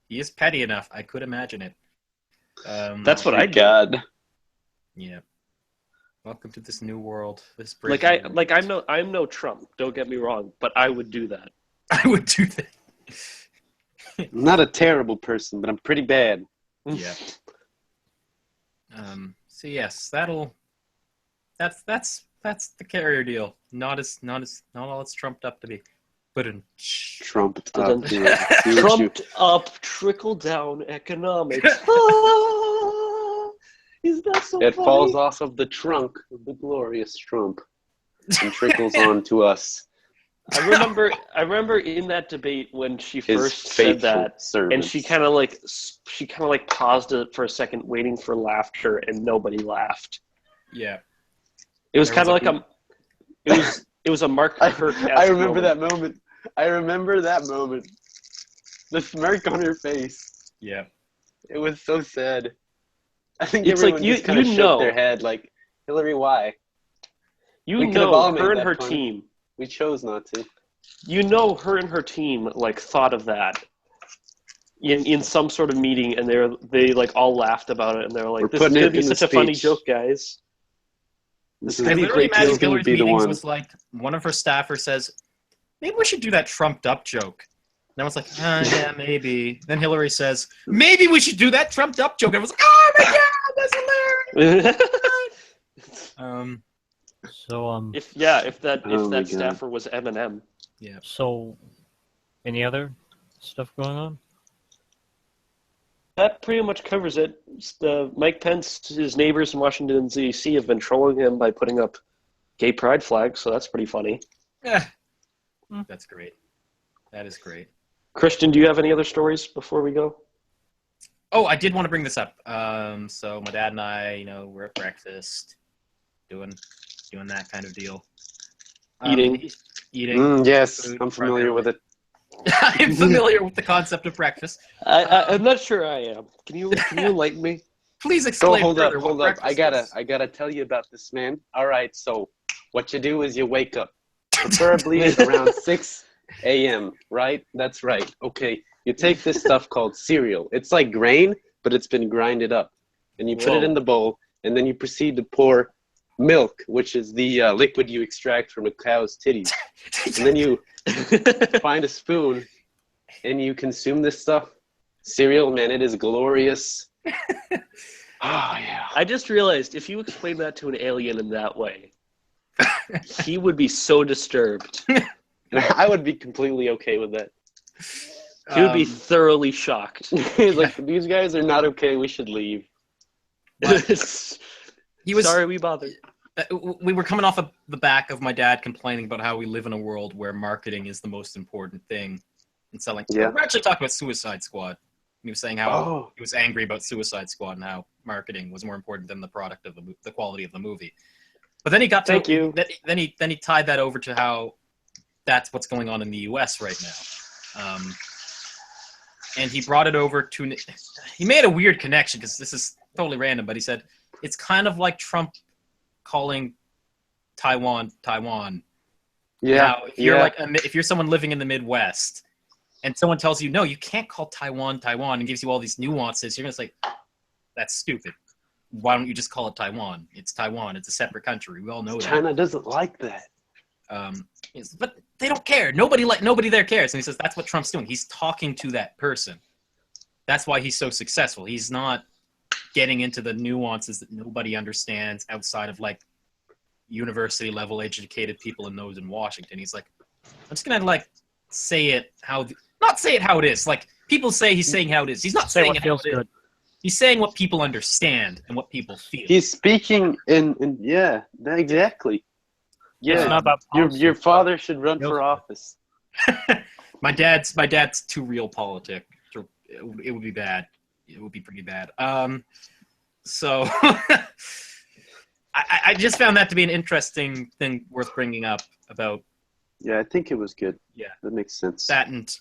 He is petty enough. I could imagine it. That's what I do. God. Yeah. Welcome to this new world. This Like brave new world. I'm no Trump. Don't get me wrong, but I would do that. I would do that. I'm not a terrible person, but I'm pretty bad. Yeah. So yes, that's the carrier deal. Not all it's trumped up to be. But Trumped up. Dun-dun. Dude. See what you- Trumped up, trickle down economics. Ah, is that so It funny? falls off of the trunk of the glorious Trump and trickles on to us. I remember in that debate when she His first said faithful that, servants. and she kind of like paused it for a second, waiting for laughter, and nobody laughed. yeah. It was There kind of was like it was a Mark Kirk. I remember that moment. I remember that moment. The smirk on her face. Yeah. It was so sad. I think It's everyone like, just kind of you shook know. their head like, Hillary, why? You We could have all know made her and that her point. team. We chose not to. You know her and her team like thought of that in some sort of meeting, and they like all laughed about it, and they're like, We're "This is putting gonna it be in the such a funny speech. joke, guys." This I is gonna be a literally great imagine deal. Hillary's Be the meetings one. was like one of her staffers says, maybe we should do that trumped up joke. And I was like, yeah, maybe. Then Hillary says, maybe we should do that trumped up joke. And I was like, oh my god, that's hilarious. if that Oh my God. staffer was Eminem. Yeah. So, any other stuff going on? That pretty much covers it. Mike Pence, his neighbors in Washington, D.C. have been trolling him by putting up gay pride flags, so that's pretty funny. That's great. That is great. Christian, do you have any other stories before we go? Oh, I did want to bring this up. So my dad and I, we're at breakfast, doing that kind of deal. Eating. Eating. Yes, Food, I'm familiar with it. I'm familiar with the concept of breakfast. I'm not sure I am. Can you enlighten me? Please So explain hold up, further hold what up. I breakfast is. gotta tell you about this, man. All right, so what you do is you wake up, preferably around 6 a.m. Right? That's right. Okay, you take this stuff called cereal. It's like grain, but it's been grinded up, and you put it Whoa. in the bowl, and then you proceed to pour milk, which is the liquid you extract from a cow's titties. And then you find a spoon, and you consume this stuff. Cereal, man, it is glorious. Oh, yeah. I just realized if you explain that to an alien in that way, he would be so disturbed. I would be completely okay with that. He would be thoroughly shocked. He's like, these guys are not okay. We should leave. He was sorry we bothered. We were coming off of the back of my dad complaining about how we live in a world where marketing is the most important thing in selling. Yeah. We're actually talking about Suicide Squad. He was saying how he was angry about Suicide Squad and how marketing was more important than the product of the quality of the movie. But then he got to then he tied that over to how that's what's going on in the U.S. right now, and he brought it over to. He made a weird connection because this is totally random, but he said it's kind of like Trump calling Taiwan. Yeah. Now, if you're someone living in the Midwest, and someone tells you no, you can't call Taiwan, and gives you all these nuances, you're gonna say that's stupid. Why don't you just call it Taiwan? It's Taiwan. It's a separate country. We all know that. China doesn't like that. But they don't care. Nobody there cares. And he says that's what Trump's doing. He's talking to that person. That's why he's so successful. He's not getting into the nuances that nobody understands outside of like university level educated people and those in Washington. He's like, I'm just gonna say it how it is. Like people say he's saying how it is. He's not saying it feels good. He's saying what people understand and what people feel. He's speaking in exactly. Yeah, it's not about your father should run for office. my dad's too real politic. It would be bad. It would be pretty bad. So I just found that to be an interesting thing worth bringing up about. Yeah, I think it was good. Yeah, that makes sense. That and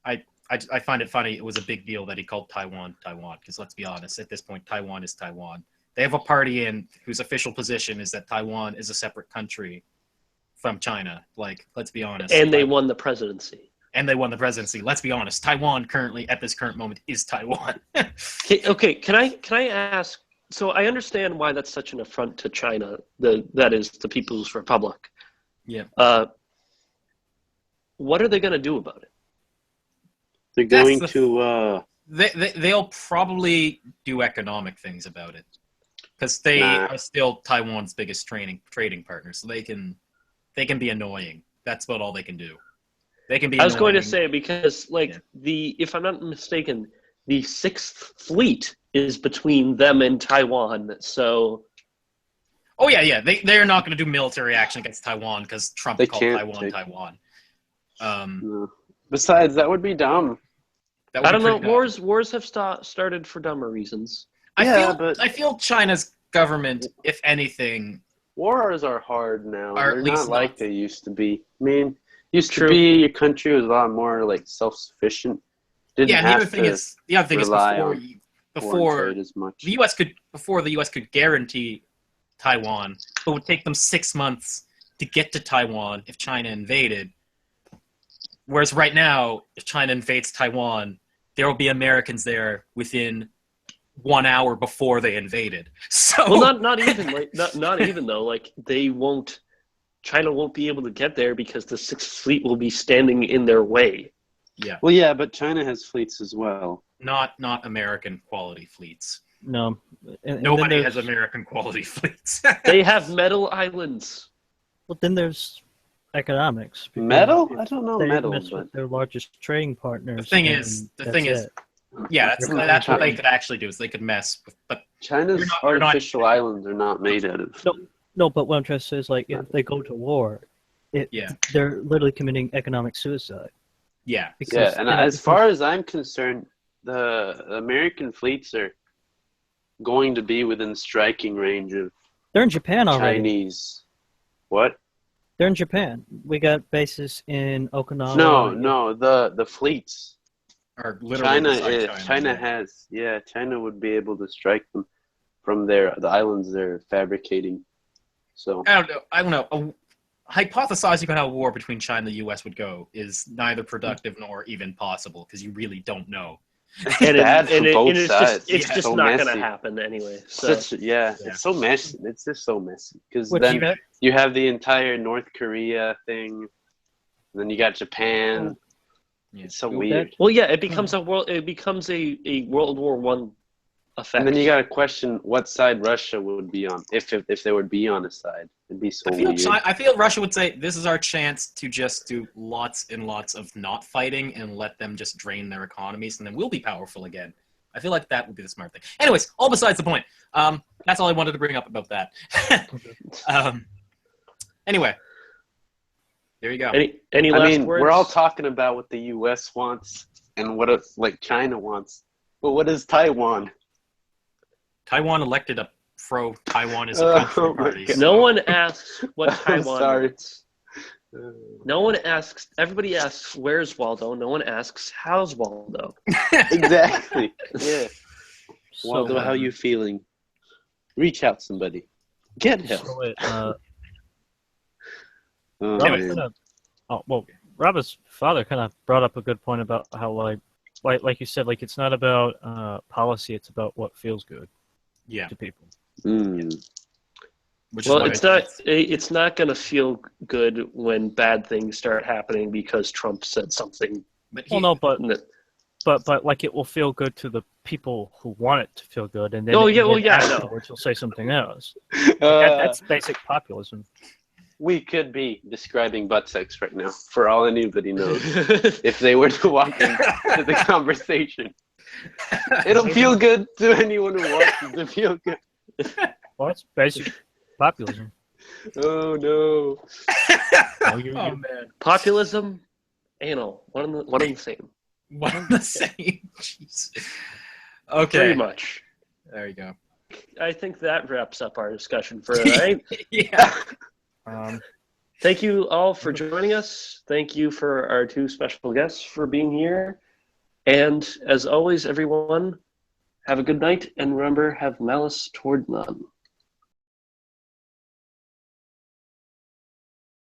I find it funny. It was a big deal that he called Taiwan, because let's be honest, at this point, Taiwan is Taiwan. They have a party in whose official position is that Taiwan is a separate country from China. Like, let's be honest. And they won the presidency. Let's be honest. Taiwan currently, at this current moment, is Taiwan. Okay, can I ask? So I understand why that's such an affront to China. That is the People's Republic. Yeah. What are they going to do about it? They're going to. They'll probably do economic things about it, because they are still Taiwan's biggest trading partner. So they can be annoying. That's about all they can do. They can be. I was going to say because if I'm not mistaken, the 6th Fleet is between them and Taiwan. So. Oh yeah. They are not going to do military action against Taiwan because Trump called Taiwan. Besides, that would be dumb. I don't know. Wars have started for dumber reasons. I feel China's government, if anything, wars are hard now. They're not like they used to be. I mean, your country was a lot more like self-sufficient. The other thing is before the U.S. could guarantee Taiwan, it would take them 6 months to get to Taiwan if China invaded. Whereas right now, if China invades Taiwan, there will be Americans there within 1 hour before they invaded. So not even though. Like China won't be able to get there because the 6th Fleet will be standing in their way. Yeah. Well, yeah, but China has fleets as well. Not American quality fleets. No. Nobody has American quality fleets. They have metal islands. Well, then there's economics. Metal? I don't know metal, but they're largest trading partners. The thing is, that's what they could actually do is they could mess with. But China's artificial islands are not made out of. No, but what I'm trying to say is if they go to war, they're literally committing economic suicide. Yeah. And as far as I'm concerned, the American fleets are going to be within striking range of. They're in Japan already. Chinese. What? They're in Japan. We got bases in Okinawa. No, the fleets are literally China would be able to strike them from the islands they're fabricating. So I don't know. Hypothesizing about how a war between China and the U.S. would go is neither productive nor even possible because you really don't know. And bad for both it's sides. it's just so not messy. going to happen anyway. So It's so messy. It's just so messy because Which then you got- you have the entire North Korea thing, and then you got Japan. Yeah. It's so Well, weird. well, yeah, it becomes a World War One effect. And then you got to question what side Russia would be on if they would be on a side. It'd be so weird. I feel Russia would say this is our chance to just do lots and lots of not fighting and let them just drain their economies, and then we'll be powerful again. I feel like that would be the smart thing. Anyways, all besides the point. That's all I wanted to bring up about that. Anyway, there you go. Any last words? We're all talking about what the U.S. wants and what China wants, but what is Taiwan? Taiwan elected a pro-Taiwan as a country party. So. No one asks what I'm Taiwan sorry. wants. No one asks. Everybody asks, "Where's Waldo?" No one asks, "How's Waldo?" Exactly. Yeah. So, Waldo, how you feeling? Reach out somebody. Get help. so it, Oh, Robert man. Robert's father kind of brought up a good point about how like you said, like it's not about policy, it's about what feels good Yeah. to people. Which Well, is why it's not going to feel good when bad things start happening because Trump said something. But Well, no, but that- like it will feel good to the people who want it to feel good, and then Oh, yeah, well, yeah, I know. afterwards you'll say something else. That's basic populism. We could be describing butt sex right now, for all anybody knows. If they were to walk into the conversation, it'll feel good to anyone who wants it to feel good. Well, it's basic populism. Oh no! Oh, oh man, Populism, anal, one and the same. one and the same. Jeez. Okay, Pretty much. there you go. I think that wraps up our discussion for tonight. Yeah. Thank you all for joining us. Thank you for our two special guests for being here. And as always, everyone, have a good night, and remember, have malice toward none.